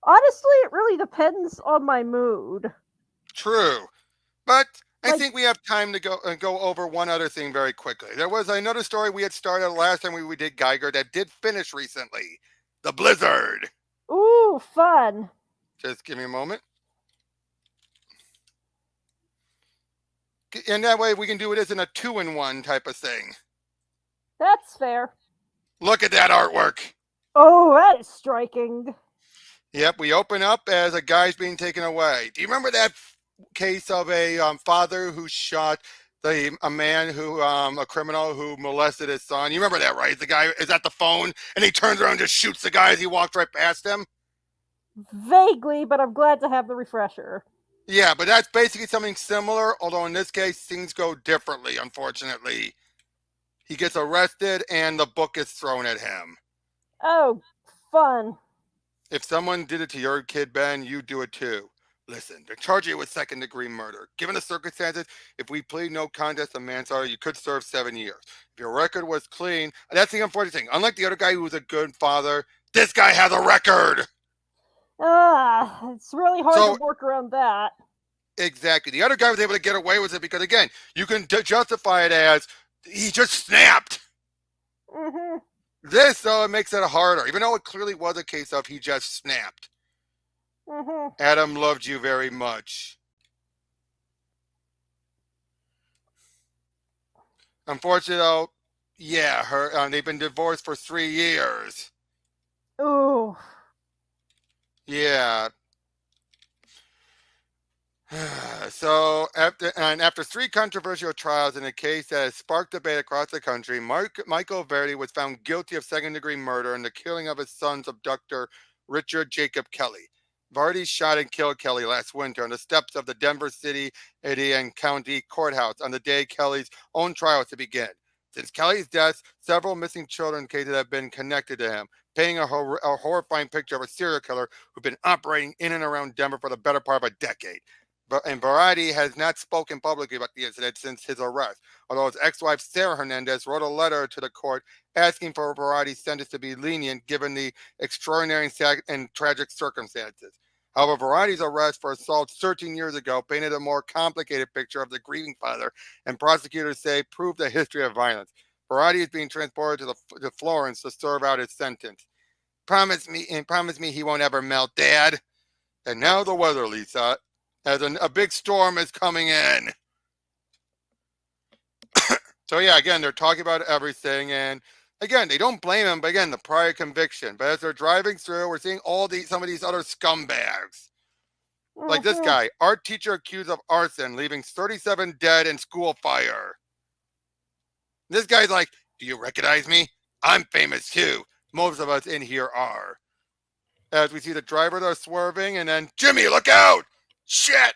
Honestly, it really depends on my mood. True. But I Like, think we have time to go over one other thing very quickly. There was another story we had started last time we did Geiger that did finish recently. The Blizzard. ooh, fun. Just give me a moment. And that way we can do it as in a 2-in-1 type of thing. That's fair. Look at that artwork. Oh, that is striking. Yep, we open up as a guy's being taken away. Do you remember that case of a father who shot a man who a criminal who molested his son? You remember that, right? The guy is at the phone and he turns around and just shoots the guy as he walks right past him. Vaguely, but I'm glad to have the refresher. Yeah, but that's basically something similar, although in this case things go differently, unfortunately. He gets arrested and the book is thrown at him. Oh, fun. If someone did it to your kid, Ben, you do it too. Listen, they're charging you with second-degree murder. Given the circumstances, if we plead no contest to manslaughter, you could serve 7 years. If your record was clean, that's the unfortunate thing. Unlike the other guy who was a good father, this guy has a record. It's really hard to So, work around that. exactly. The other guy was able to get away with it because, again, you can justify it as he just snapped. Mm-hmm. This, though, it makes it harder, even though it clearly was a case of he just snapped. Mm-hmm. Adam loved you very much. Unfortunately, though, yeah, they've been divorced for 3 years. Ooh. Yeah. So after 3 controversial trials in a case that has sparked debate across the country, Michael Verdi was found guilty of second-degree murder and the killing of his son's abductor, Richard Jacob Kelly. Verdi shot and killed Kelly last winter on the steps of the Denver City and County Courthouse on the day Kelly's own trial was to begin. Since Kelly's death, several missing children cases have been connected to him, painting a horrifying picture of a serial killer who's been operating in and around Denver for the better part of a decade. And Variety has not spoken publicly about the incident since his arrest, although his ex-wife Sarah Hernandez wrote a letter to the court asking for Variety's sentence to be lenient given the extraordinary and tragic circumstances. However, Variety's arrest for assault 13 years ago painted a more complicated picture of the grieving father, and prosecutors say proved a history of violence. Variety is being transported to Florence to serve out his sentence. Promise me he won't ever melt, Dad. And now the weather, Lisa, as a big storm is coming in. So yeah, again, they're talking about everything, and again, they don't blame him, but again, the prior conviction. But as they're driving through, we're seeing some of these other scumbags. Like this Mhm. guy, art teacher accused of arson, leaving 37 dead in school fire. This guy's like, do you recognize me? I'm famous too. Most of us in here are. As we see the driver there swerving, and then, Jimmy, look out! Shit!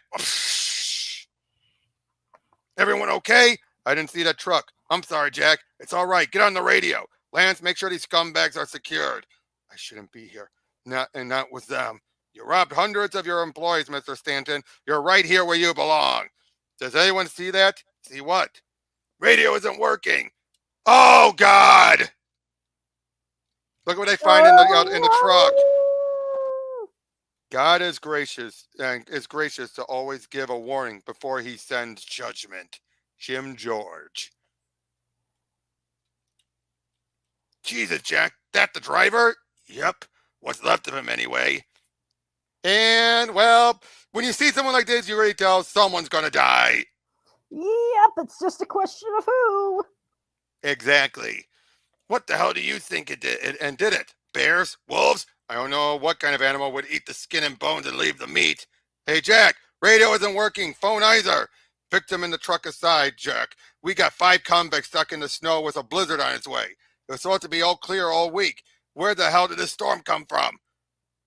Everyone okay? I didn't see that truck. I'm sorry, Jack. It's all right. Get on the radio. Lance, make sure these scumbags are secured. I shouldn't be here. Not with them. You robbed hundreds of your employees, Mr. Stanton. You're right here where you belong. Does anyone see that? See what? Radio isn't working. Oh, God! Look what they find in the truck. Oh, God is gracious and is gracious to always give a warning before he sends judgment. Jim George. Jesus, Jack, that the driver? Yep. What's left of him anyway. And, well, when you see someone like this, you already tell someone's gonna die. yep, it's just a question of who. Exactly. What the hell do you think it did? And did it? Bears? Wolves? I don't know what kind of animal would eat the skin and bones and leave the meat. Hey, Jack, radio isn't working. Phone either. Victim in the truck aside, Jack. We got 5 convicts stuck in the snow with a blizzard on its way. It was supposed to be all clear all week. Where the hell did this storm come from?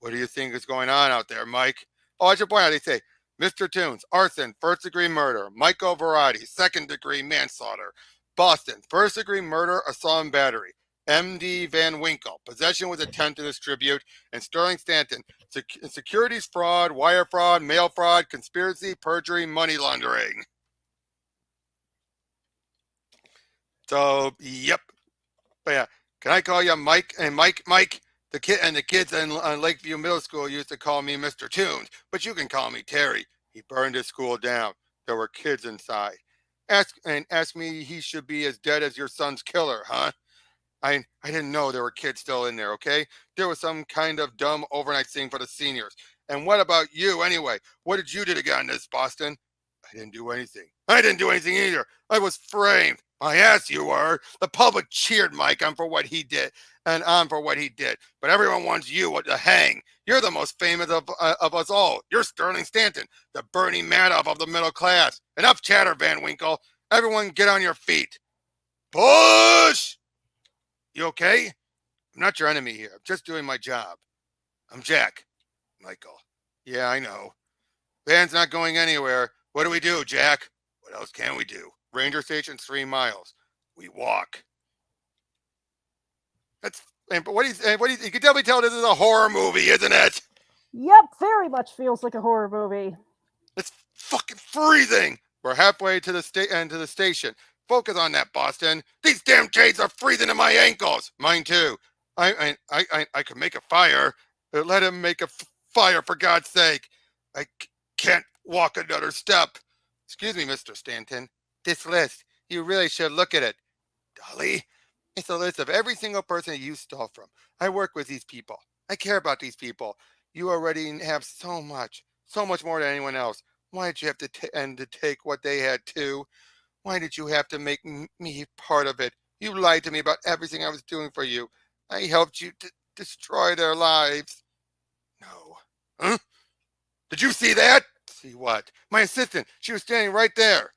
What do you think is going on out there, Mike? Oh, I should point out, they say, Mr. Toons, arson, first-degree murder. Michael Verratti, second-degree manslaughter. Boston, first-degree murder, assault and battery. M.D. Van Winkle, possession with intent to distribute. And Sterling Stanton, securities fraud, wire fraud, mail fraud, conspiracy, perjury, money laundering. So, yep. But yeah, can I call you Mike? And Mike, the kids in Lakeview Middle School used to call me Mr. Toons, but you can call me Terry. He burned his school down. There were kids inside. Ask me he should be as dead as your son's killer, huh? I didn't know there were kids still in there, okay? There was some kind of dumb overnight thing for the seniors. And what about you anyway? What did you do to get on this, Boston? I didn't do anything. I didn't do anything either. I was framed. My ass, you were. The public cheered Mike on for what he did, and on for what he did. But everyone wants you to hang. You're the most famous of us all. You're Sterling Stanton, the Bernie Madoff of the middle class. Enough chatter, Van Winkle. Everyone get on your feet. Push! You okay? I'm not your enemy here. I'm just doing my job. I'm Jack. Michael. Yeah, I know. Van's not going anywhere. What do we do, Jack? What else can we do? Ranger station's 3 miles. We walk. That's. But what do you can definitely tell this is a horror movie, isn't it? Yep, very much feels like a horror movie. It's fucking freezing. We're halfway to the station. Focus on that, Boston. These damn shades are freezing to my ankles. Mine too. I could make a fire. Let him make a fire, for God's sake. I can't walk another step. Excuse me, Mr. Stanton. This list, you really should look at it. Dolly, it's a list of every single person you stole from. I work with these people. I care about these people. You already have so much more than anyone else. Why did you have to take what they had too? Why did you have to make me part of it? You lied to me about everything I was doing for you. I helped you to destroy their lives. No. Huh? Did you see that? See what? My assistant. She was standing right there.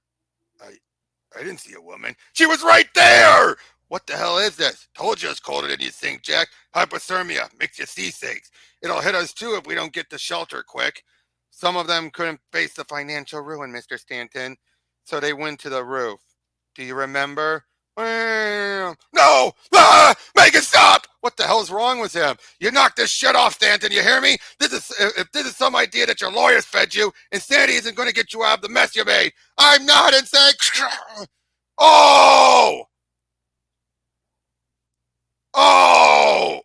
I didn't see a woman. She was right there! What the hell is this? Told you it's colder than you think, Jack. Hypothermia makes you seasick. It'll hit us too if we don't get to shelter quick. Some of them couldn't face the financial ruin, Mr. Stanton, so they went to the roof. Do you remember? No! Ah! Make it stop! What the hell's wrong with him? You knocked this shit off, Stanton, you hear me? If this is some idea that your lawyers fed you, insanity isn't going to get you out of the mess you made. I'm not insane. Oh! Oh!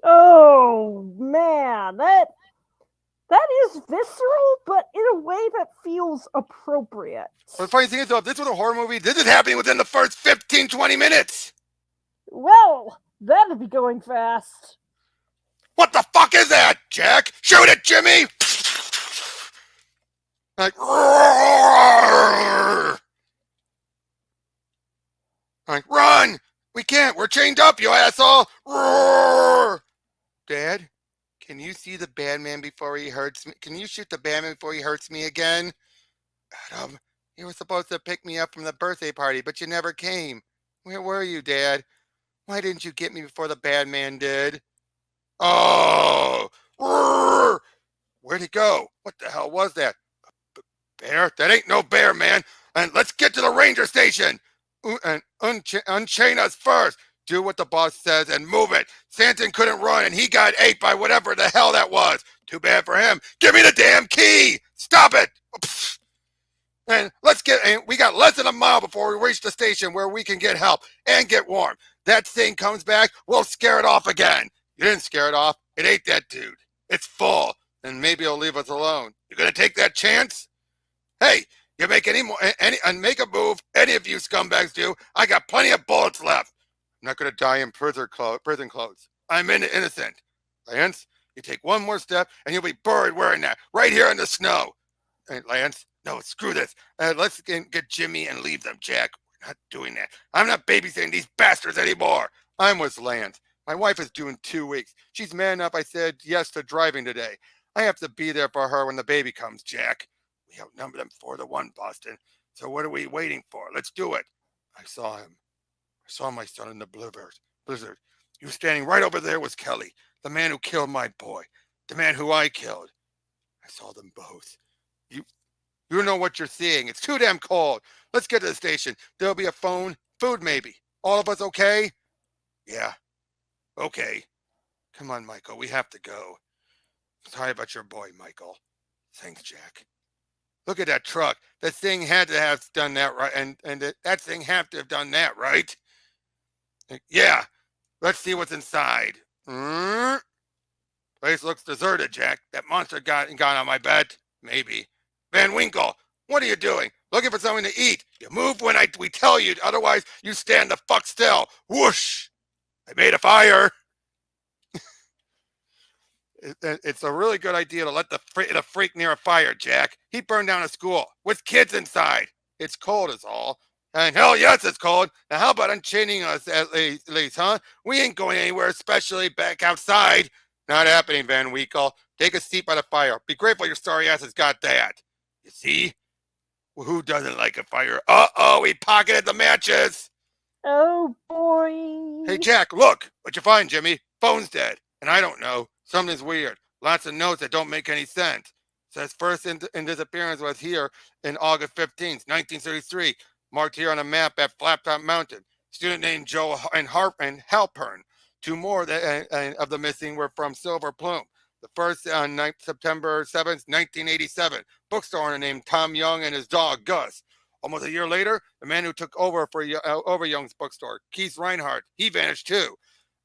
Oh man, that is visceral, but in a way that feels appropriate. Well, the funny thing is, though, if this was a horror movie, this is happening within the first 15, 20 minutes. Well, that'd be going fast. What the fuck is that, Jack? Shoot it, Jimmy! Like, roar! Like, run! We can't. We're chained up, you asshole! Roar! Dad? Can you see the bad man before he hurts me? Can you shoot the bad man before he hurts me again? Adam, you were supposed to pick me up from the birthday party, but you never came. Where were you, Dad? Why didn't you get me before the bad man did? Oh! Roar! Where'd he go? What the hell was that? Bear? That ain't no bear, man. And let's get to the ranger station. And unchain us first. Do what the boss says and move it. Stanton couldn't run and he got ate by whatever the hell that was. Too bad for him. Give me the damn key. Stop it. And we got less than a mile before we reach the station where we can get help and get warm. That thing comes back, we'll scare it off again. You didn't scare it off. It ate that dude. It's full. And maybe it'll leave us alone. You gonna take that chance? Hey, you make make a move. Any of you scumbags do. I got plenty of bullets left. I'm not gonna die in prison clothes. I'm innocent. Lance, you take one more step and you'll be buried wearing that right here in the snow. Hey, Lance, no, screw this. Let's get Jimmy and leave them, Jack. We're not doing that. I'm not babysitting these bastards anymore. I'm with Lance. My wife is due in 2 weeks. She's mad enough I said yes to driving today. I have to be there for her when the baby comes, Jack. We outnumber them 4-1, Boston. So what are we waiting for? Let's do it. I saw him. I saw my son in the blizzard. He was standing right over there with Kelly, the man who killed my boy, the man who I killed. I saw them both. You know what you're seeing. It's too damn cold. Let's get to the station. There'll be a phone, food maybe. All of us okay? Yeah. Okay. Come on, Michael. We have to go. Sorry about your boy, Michael. Thanks, Jack. Look at that truck. That thing had to have done that, right? And that thing have to have done that, right? Yeah. Let's see what's inside. Place looks deserted, Jack. That monster got on my bed. Maybe. Van Winkle, what are you doing? Looking for something to eat. You move when we tell you. Otherwise, you stand the fuck still. Whoosh. I made a fire. It's a really good idea to let the freak near a fire, Jack. He burned down a school with kids inside. It's cold is all. And hell yes, it's cold. Now how about unchaining us at least, huh? We ain't going anywhere, especially back outside. Not happening, Van Winkle. Take a seat by the fire. Be grateful your sorry ass has got that. You see? Well, who doesn't like a fire? Uh-oh, he pocketed the matches. Oh, boy. Hey, Jack, look. What'd you find, Jimmy? Phone's dead. And I don't know. Something's weird. Lots of notes that don't make any sense. Says first in disappearance was here in August 15th, 1933. Marked here on a map at Flaptop Mountain. Student named Joe and Halpern. Two more of the missing were from Silver Plume. The first on September 7th, 1987. Bookstore owner named Tom Young and his dog, Gus. Almost a year later, the man who took over for Young's bookstore, Keith Reinhardt, he vanished too.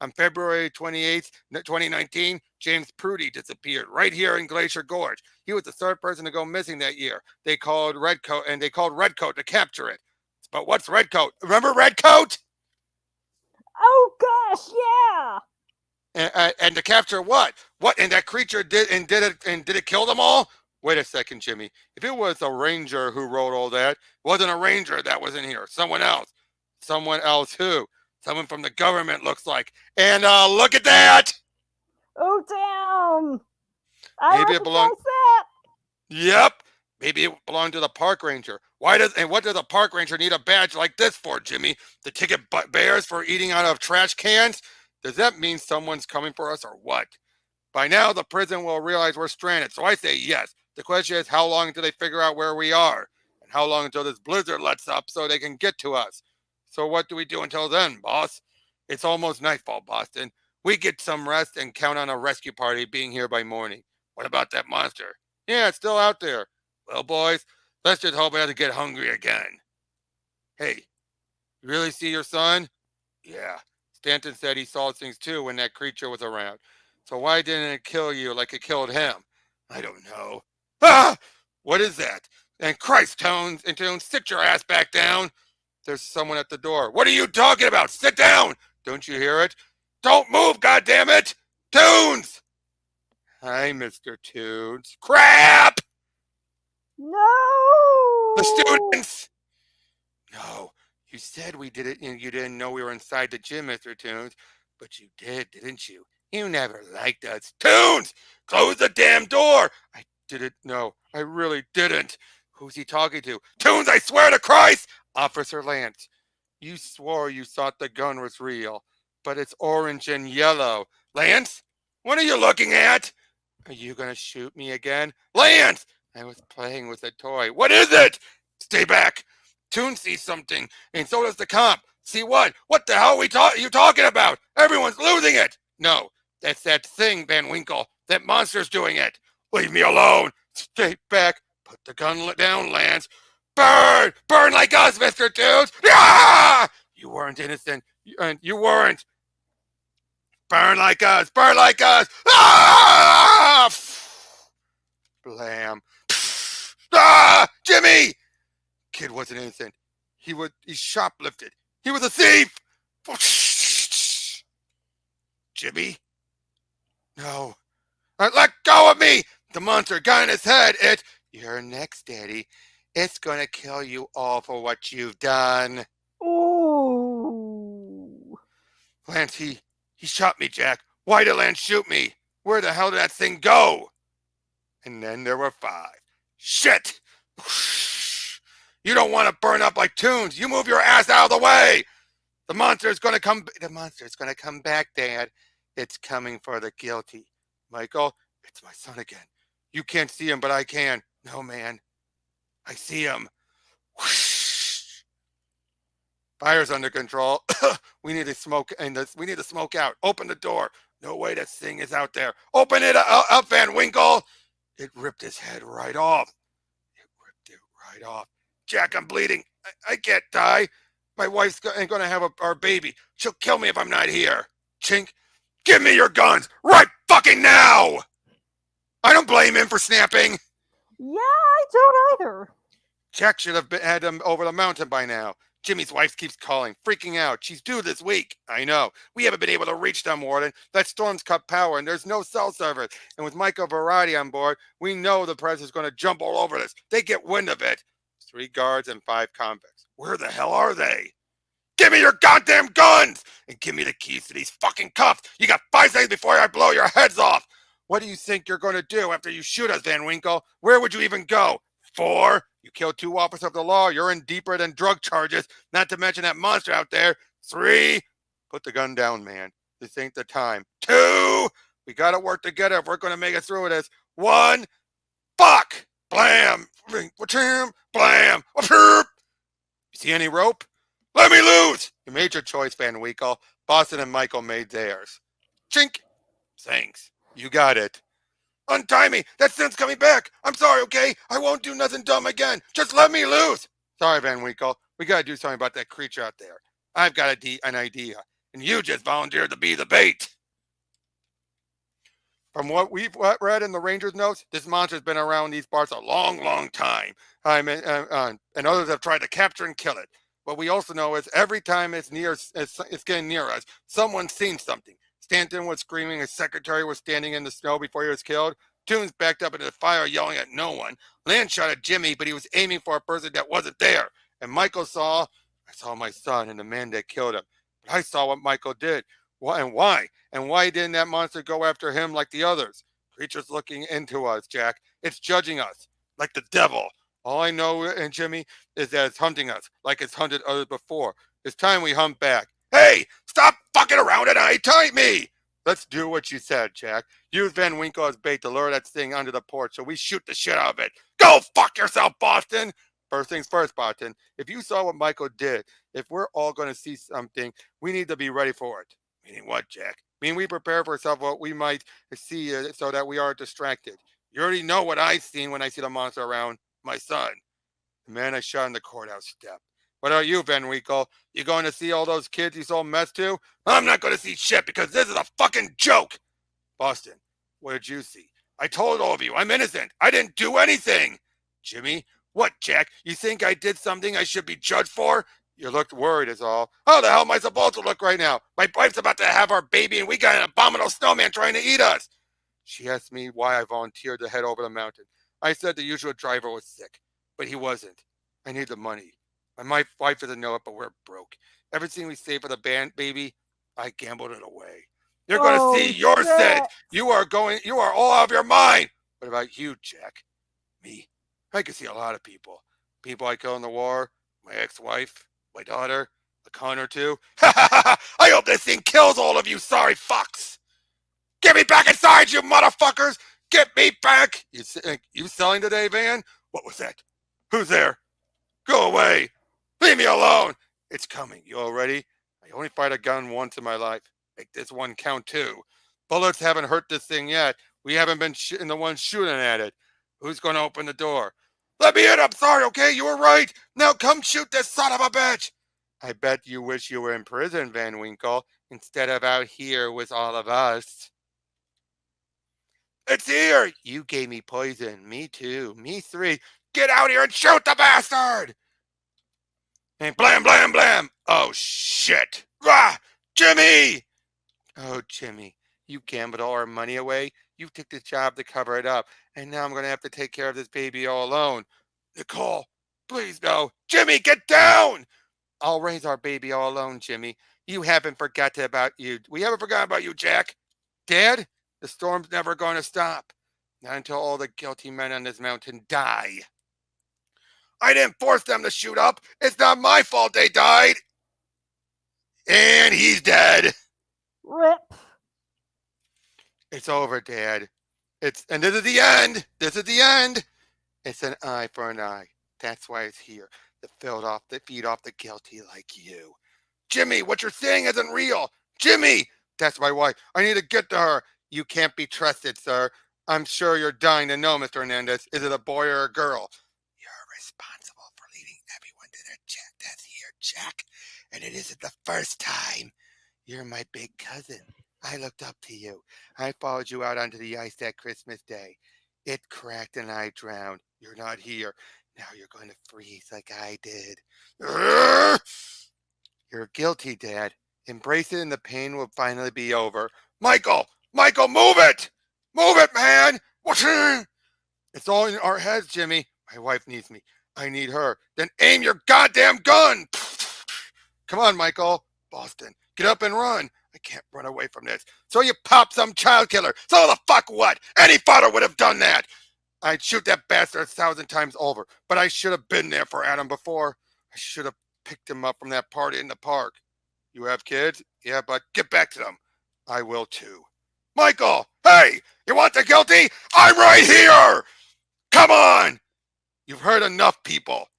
On February 28th, 2019, James Prudy disappeared right here in Glacier Gorge. He was the third person to go missing that year. They called Redcoat to capture it. But what's Redcoat? Remember Redcoat? Oh gosh, yeah. And to capture what? What? And that creature did it kill them all? Wait a second, Jimmy. If it was a ranger who wrote all that, it wasn't a ranger that was in here. Someone else. Someone else who? Someone from the government looks like. And look at that! Oh damn! I Maybe it belonged. that. Yep. Maybe it belonged to the park ranger. What does a park ranger need a badge like this for, Jimmy? To ticket bears for eating out of trash cans? Does that mean someone's coming for us or what? By now, the prison will realize we're stranded, so I say yes. The question is, how long until they figure out where we are? And how long until this blizzard lets up so they can get to us? So what do we do until then, boss? It's almost nightfall, Boston. We get some rest and count on a rescue party being here by morning. What about that monster? Yeah, it's still out there. Well, boys, let's just hope it doesn't get hungry again. Hey, you really see your son? Yeah. Stanton said he saw things too when that creature was around. So why didn't it kill you like it killed him? I don't know. Ah! What is that? And Christ, Tones, sit your ass back down. There's someone at the door. What are you talking about? Sit down! Don't you hear it? Don't move, goddammit! Toons! Hi, Mr. Toons. Crap! No! The students! No. You said we did it and you didn't know we were inside the gym, Mr. Toons. But you did, didn't you? You never liked us. Tunes! Close the damn door! I didn't know. I really didn't. Who's he talking to? Tunes, I swear to Christ! Officer Lance, you swore you thought the gun was real, but it's orange and yellow. Lance? What are you looking at? Are you gonna shoot me again? Lance! I was playing with a toy. What is it? Stay back. Toon sees something, and so does the cop. See what? What the hell are you talking about? Everyone's losing it. No, that's that thing, Van Winkle. That monster's doing it. Leave me alone. Stay back. Put the gun down, Lance. Burn! Burn like us, Mr. Toons! Ah! You weren't innocent. You weren't. Burn like us! Burn like us! Ah! Blam. Ah! Jimmy! Kid wasn't innocent. He shoplifted. He was a thief! Jimmy? No. Let go of me! The monster got in his head. You're next, Daddy. It's gonna kill you all for what you've done. Ooh. Lance, he shot me, Jack. Why did Lance shoot me? Where the hell did that thing go? And then there were 5. Shit! You don't want to burn up like Toons. You move your ass out of the way. The monster's gonna come back, Dad. It's coming for the guilty. Michael, it's my son again. You can't see him, but I can. No, man. I see him. Fire's under control. We need to smoke out. Open the door. No way this thing is out there. Open it up, Van Winkle. It ripped his head right off. Jack, I'm bleeding. I can't die. My wife's ain't gonna have our baby. She'll kill me if I'm not here. Chink, give me your guns right fucking now. I don't blame him for snapping. Yeah, I don't either. Jack should have had him over the mountain by now. Jimmy's wife keeps calling, freaking out. She's due this week. I know. We haven't been able to reach them, Warden. That storm's cut power, and there's no cell service. And with Michael Variety on board, we know the press is going to jump all over this. They get wind of it. 3 guards and 5 convicts. Where the hell are they? Give me your goddamn guns! And give me the keys to these fucking cuffs. You got 5 seconds before I blow your heads off. What do you think you're going to do after you shoot us, Van Winkle? Where would you even go? 4? You killed 2 officers of the law. You're in deeper than drug charges, not to mention that monster out there. 3? Put the gun down, man. This ain't the time. 2? We got to work together if we're going to make it through this. 1? Fuck! Blam! Blam! You see any rope? Let me loose! You made your choice, Van Winkle. Boston and Michael made theirs. Chink! Thanks. You got it. Untie me! That thing's coming back! I'm sorry, okay? I won't do nothing dumb again! Just let me loose! Sorry, Van Winkle. We gotta do something about that creature out there. I've got an idea. And you just volunteered to be the bait. From what we've read in the Rangers' notes, this monster's been around these parts a long, long time. And others have tried to capture and kill it. What we also know is every time it's getting near us, someone's seen something. Stanton was screaming, his secretary was standing in the snow before he was killed. Toons backed up into the fire yelling at no one. Lance shot at Jimmy, but he was aiming for a person that wasn't there. And Michael I saw my son and the man that killed him. But I saw what Michael did. Why? And why didn't that monster go after him like the others? Creature's looking into us, Jack. It's judging us, like the devil. All I know, and Jimmy, is that it's hunting us, like it's hunted others before. It's time we hunt back. Hey, stop fucking around and identify me! Let's do what you said, Jack. Use Van Winkle as bait to lure that thing under the porch so we shoot the shit out of it. Go fuck yourself, Boston! First things first, Boston. If you saw what Michael did, if we're all going to see something, we need to be ready for it. Meaning what, Jack? Meaning we prepare for ourselves what we might see so that we aren't distracted. You already know what I've seen when I see the monster around. My son. The man I shot in the courthouse step. What about you, Van Winkle? You going to see all those kids you sold mess to? I'm not going to see shit because this is a fucking joke. Boston, what did you see? I told all of you, I'm innocent. I didn't do anything. Jimmy, what, Jack? You think I did something I should be judged for? You looked worried is all. How the hell am I supposed to look right now? My wife's about to have our baby and we got an abominable snowman trying to eat us. She asked me why I volunteered to head over the mountain. I said the usual driver was sick, but he wasn't. I need the money. My wife doesn't know it, but we're broke. Everything we saved for the band, baby, I gambled it away. You're going to Oh see your set. shit! You are all out of your mind. What about you, Jack? Me? I can see a lot of people. People I killed in the war, my ex-wife, my daughter, a con or two. I hope this thing kills all of you sorry fucks. Get me back inside, you motherfuckers! Get me back! You selling today, Van? What was that? Who's there? Go away! Leave me alone! It's coming. You all ready? I only fired a gun once in my life. Make this one count too. Bullets haven't hurt this thing yet. We haven't been the ones shooting at it. Who's going to open the door? Let me in! I'm sorry, okay? You were right! Now come shoot this son of a bitch! I bet you wish you were in prison, Van Winkle, instead of out here with all of us. It's here! You gave me poison. Me too. Me three. Get out here and shoot the bastard! And blam, blam, blam! Oh, shit! Rah! Jimmy! Oh, Jimmy, you gambled all our money away. You took the job to cover it up. And now I'm going to have to take care of this baby all alone. Nicole, please no. Jimmy, get down! I'll raise our baby all alone, Jimmy. You haven't forgotten about you. We haven't forgotten about you, Jack. Dad, the storm's never going to stop. Not until all the guilty men on this mountain die. I didn't force them to shoot up. It's not my fault they died. And he's dead. Rip. It's over, Dad. And this is the end. This is the end. It's an eye for an eye. That's why it's here. To feed off the guilty like you. Jimmy, what you're saying isn't real. Jimmy! That's my wife. I need to get to her. You can't be trusted, sir. I'm sure you're dying to know, Mr. Hernandez. Is it a boy or a girl? You're responsible for leading everyone to their death here, Jack. And it isn't the first time. You're my big cousin. I looked up to you. I followed you out onto the ice that Christmas Day. It cracked and I drowned. You're not here. Now you're going to freeze like I did. You're guilty, Dad. Embrace it and the pain will finally be over. Michael! Michael, move it! Move it, man! It's all in our heads, Jimmy. My wife needs me. I need her. Then aim your goddamn gun! Come on, Michael. Boston, get up and run. I can't run away from this. So you pop some child killer. So the fuck what? Any father would have done that. I'd shoot that bastard 1,000 times over, but I should have been there for Adam before. I should have picked him up from that party in the park. You have kids? Yeah, but get back to them. I will too. Michael, hey, you want the guilty? I'm right here. Come on. You've heard enough, people.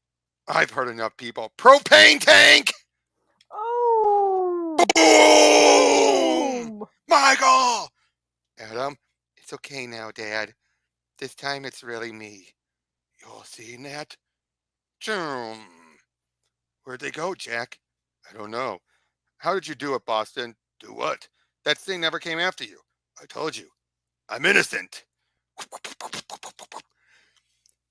I've heard enough, people. Propane tank. Oh. Boom! Michael! Adam, it's okay now, Dad. This time it's really me. You'll see, Nat. Where'd they go, Jack? I don't know. How did you do it, Boston? Do what? That thing never came after you. I told you. I'm innocent.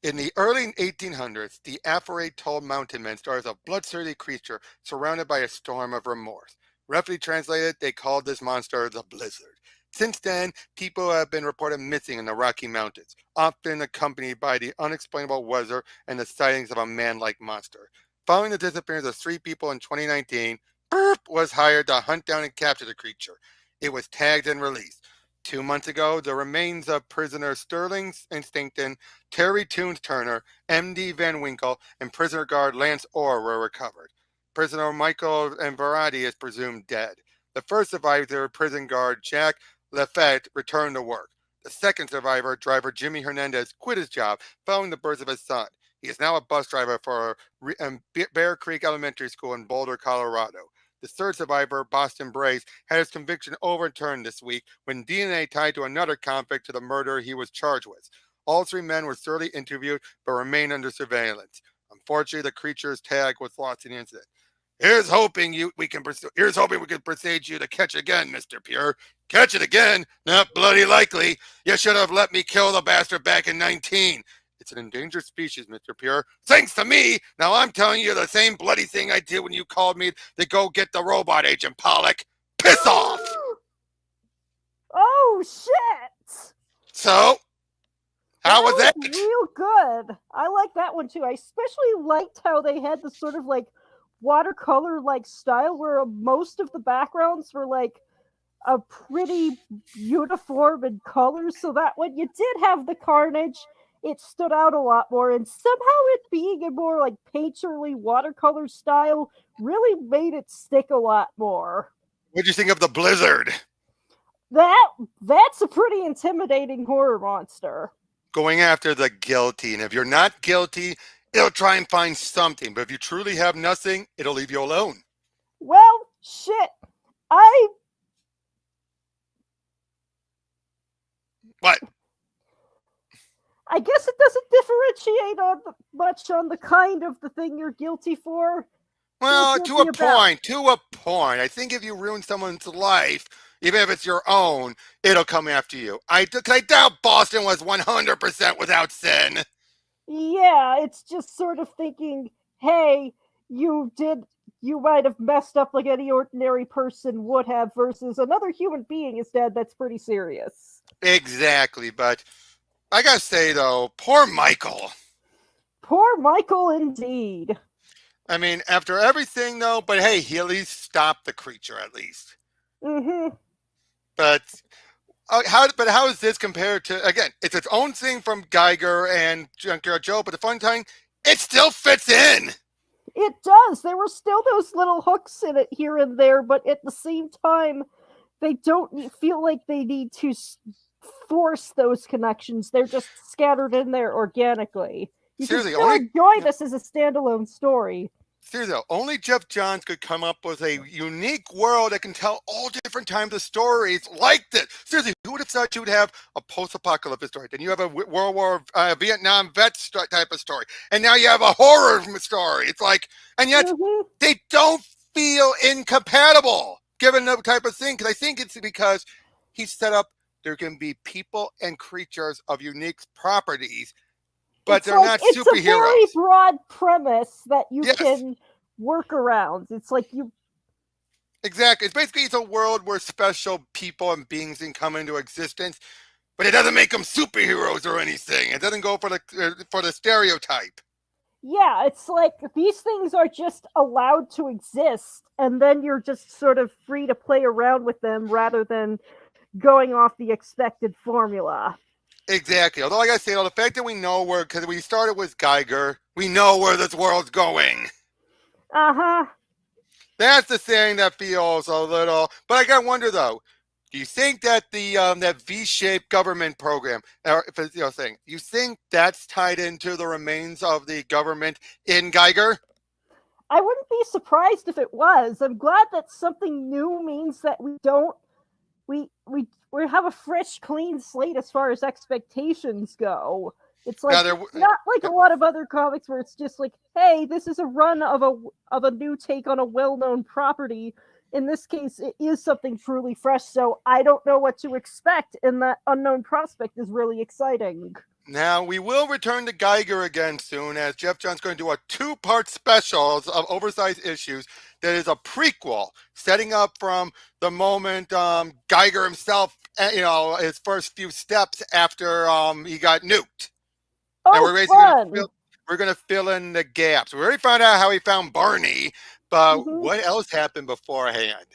In the early 1800s, the Aphorate told mountain men stories of a bloodthirsty creature surrounded by a storm of remorse. Roughly translated, they called this monster the Blizzard. Since then, people have been reported missing in the Rocky Mountains, often accompanied by the unexplainable weather and the sightings of a man-like monster. Following the disappearance of 3 people in 2019, Burp was hired to hunt down and capture the creature. It was tagged and released. 2 months ago, the remains of prisoner Sterling Instincton, Terry Toons Turner, M.D. Van Winkle, and prisoner guard Lance Orr were recovered. Prisoner Michael Enverati is presumed dead. The first survivor, prison guard Jack Lafette, returned to work. The second survivor, driver Jimmy Hernandez, quit his job following the birth of his son. He is now a bus driver for Bear Creek Elementary School in Boulder, Colorado. The third survivor, Boston Brace, had his conviction overturned this week when DNA tied to another convict to the murder he was charged with. All 3 men were thoroughly interviewed but remain under surveillance. Unfortunately, the creature's tag was lost in the incident. Here's hoping we can persuade you to catch again, Mr. Pure. Catch it again? Not bloody likely. You should have let me kill the bastard back in 19. It's an endangered species, Mr. Pure. Thanks to me. Now I'm telling you the same bloody thing I did when you called me to go get the robot, Agent Pollock. Piss off! Oh, shit! So, how was that? Real good. I like that one too. I especially liked how they had the sort of like watercolor like style where most of the backgrounds were like a pretty uniform in colors, so that when you did have the carnage, it stood out a lot more. And somehow it being a more like painterly watercolor style really made it stick a lot more. What'd you think of the Blizzard? That's a pretty intimidating horror monster. Going after the guilty, and if you're not guilty, it'll try and find something. But if you truly have nothing, it'll leave you alone. Well, shit. What? I guess it doesn't differentiate much on the kind of the thing you're guilty for. Well, to a point. I think if you ruin someone's life, even if it's your own, it'll come after you. I doubt Boston was 100% without sin. Yeah, it's just sort of thinking, hey, you might have messed up like any ordinary person would have, versus another human being is dead. That's pretty serious. Exactly, but I gotta say though, poor Michael. Poor Michael indeed. I mean, after everything though, but hey, he at least stopped the creature at least. Mm-hmm. But how is this compared to, again, it's its own thing from Geiger and Junkyard Joe, but the fun time, it still fits in. It does. There were still those little hooks in it here and there, but at the same time, they don't feel like they need to force those connections. They're just scattered in there organically. You can still enjoy this as a standalone story. Seriously, only Geoff John could come up with a unique world that can tell all different types of stories like this. Seriously, who would have thought you would have a post-apocalyptic story? Then you have a World War Vietnam vet type of story, and now you have a horror story. It's like, and yet they don't feel incompatible, given the type of thing. Because I think it's because he set up there can be people and creatures of unique properties. But they're not superheroes. It's a very broad premise that you can work around. It's like you... Exactly. It's a world where special people and beings can come into existence, but it doesn't make them superheroes or anything. It doesn't go for the stereotype. Yeah, it's like these things are just allowed to exist, and then you're just sort of free to play around with them rather than going off the expected formula. Exactly. Although I gotta say, the fact that we know because we started with Geiger, we know where this world's going. Uh-huh. That's the thing that feels a little. But I gotta wonder though, do you think that the that V-shaped government program, or if it's thing, you think that's tied into the remains of the government in Geiger? I wouldn't be surprised if it was. I'm glad that something new means that we don't. We have a fresh, clean slate as far as expectations go. It's like not like a lot of other comics where it's just like, hey, this is a run of a new take on a well-known property. In this case, it is something truly fresh, so I don't know what to expect, and that unknown prospect is really exciting. Now, we will return to Geiger again soon, as Geoff John's going to do a 2-part special of oversized issues that is a prequel, setting up from the moment Geiger himself, his first few steps after he got nuked. Oh, and we're going to fill in the gaps. We already found out how he found Barney, but what else happened beforehand?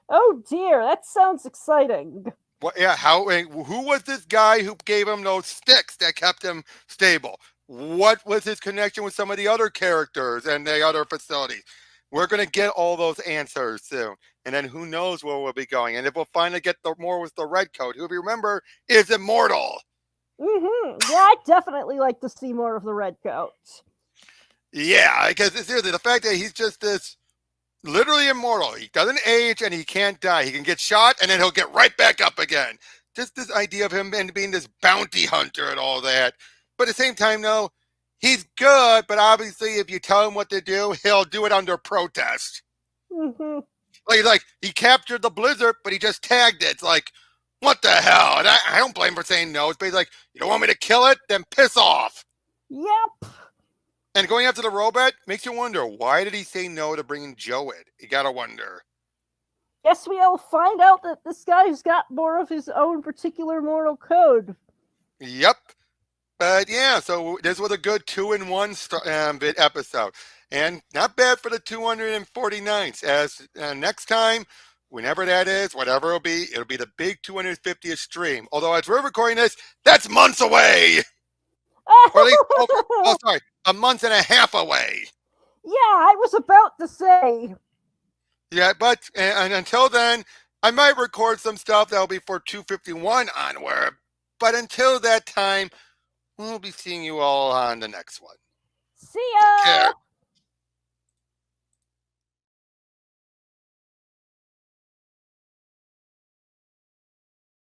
Oh dear, that sounds exciting. What, yeah, who was this guy who gave him those sticks that kept him stable? What was his connection with some of the other characters and the other facilities? We're going to get all those answers soon. And then who knows where we'll be going. And if we'll finally get more with the Red Coat, who, if you remember, is immortal. Yeah, I'd definitely like to see more of the Red Coat. Yeah, because seriously, the fact that he's just this literally immortal. He doesn't age and he can't die. He can get shot and then he'll get right back up again. Just this idea of him being this bounty hunter and all that. But at the same time, though, he's good, but obviously if you tell him what to do, he'll do it under protest. Like he captured the Blizzard, but he just tagged it. It's like, what the hell? And I don't blame him for saying no. It's basically like, you don't want me to kill it? Then piss off. Yep. And going after the robot makes you wonder, why did he say no to bringing Joe in? You gotta wonder. Guess we'll find out that this guy's got more of his own particular moral code. Yep. But yeah, so this was a good 2-in-1 bit episode. And not bad for the 249s. As next time, whenever that is, whatever it'll be the big 250th stream. Although as we're recording this, that's months away. Or at least, sorry, a month and a half away. Yeah, I was about to say. Yeah, but and until then, I might record some stuff that'll be for 251 onward. But until that time, we'll be seeing you all on the next one. See ya! Take care.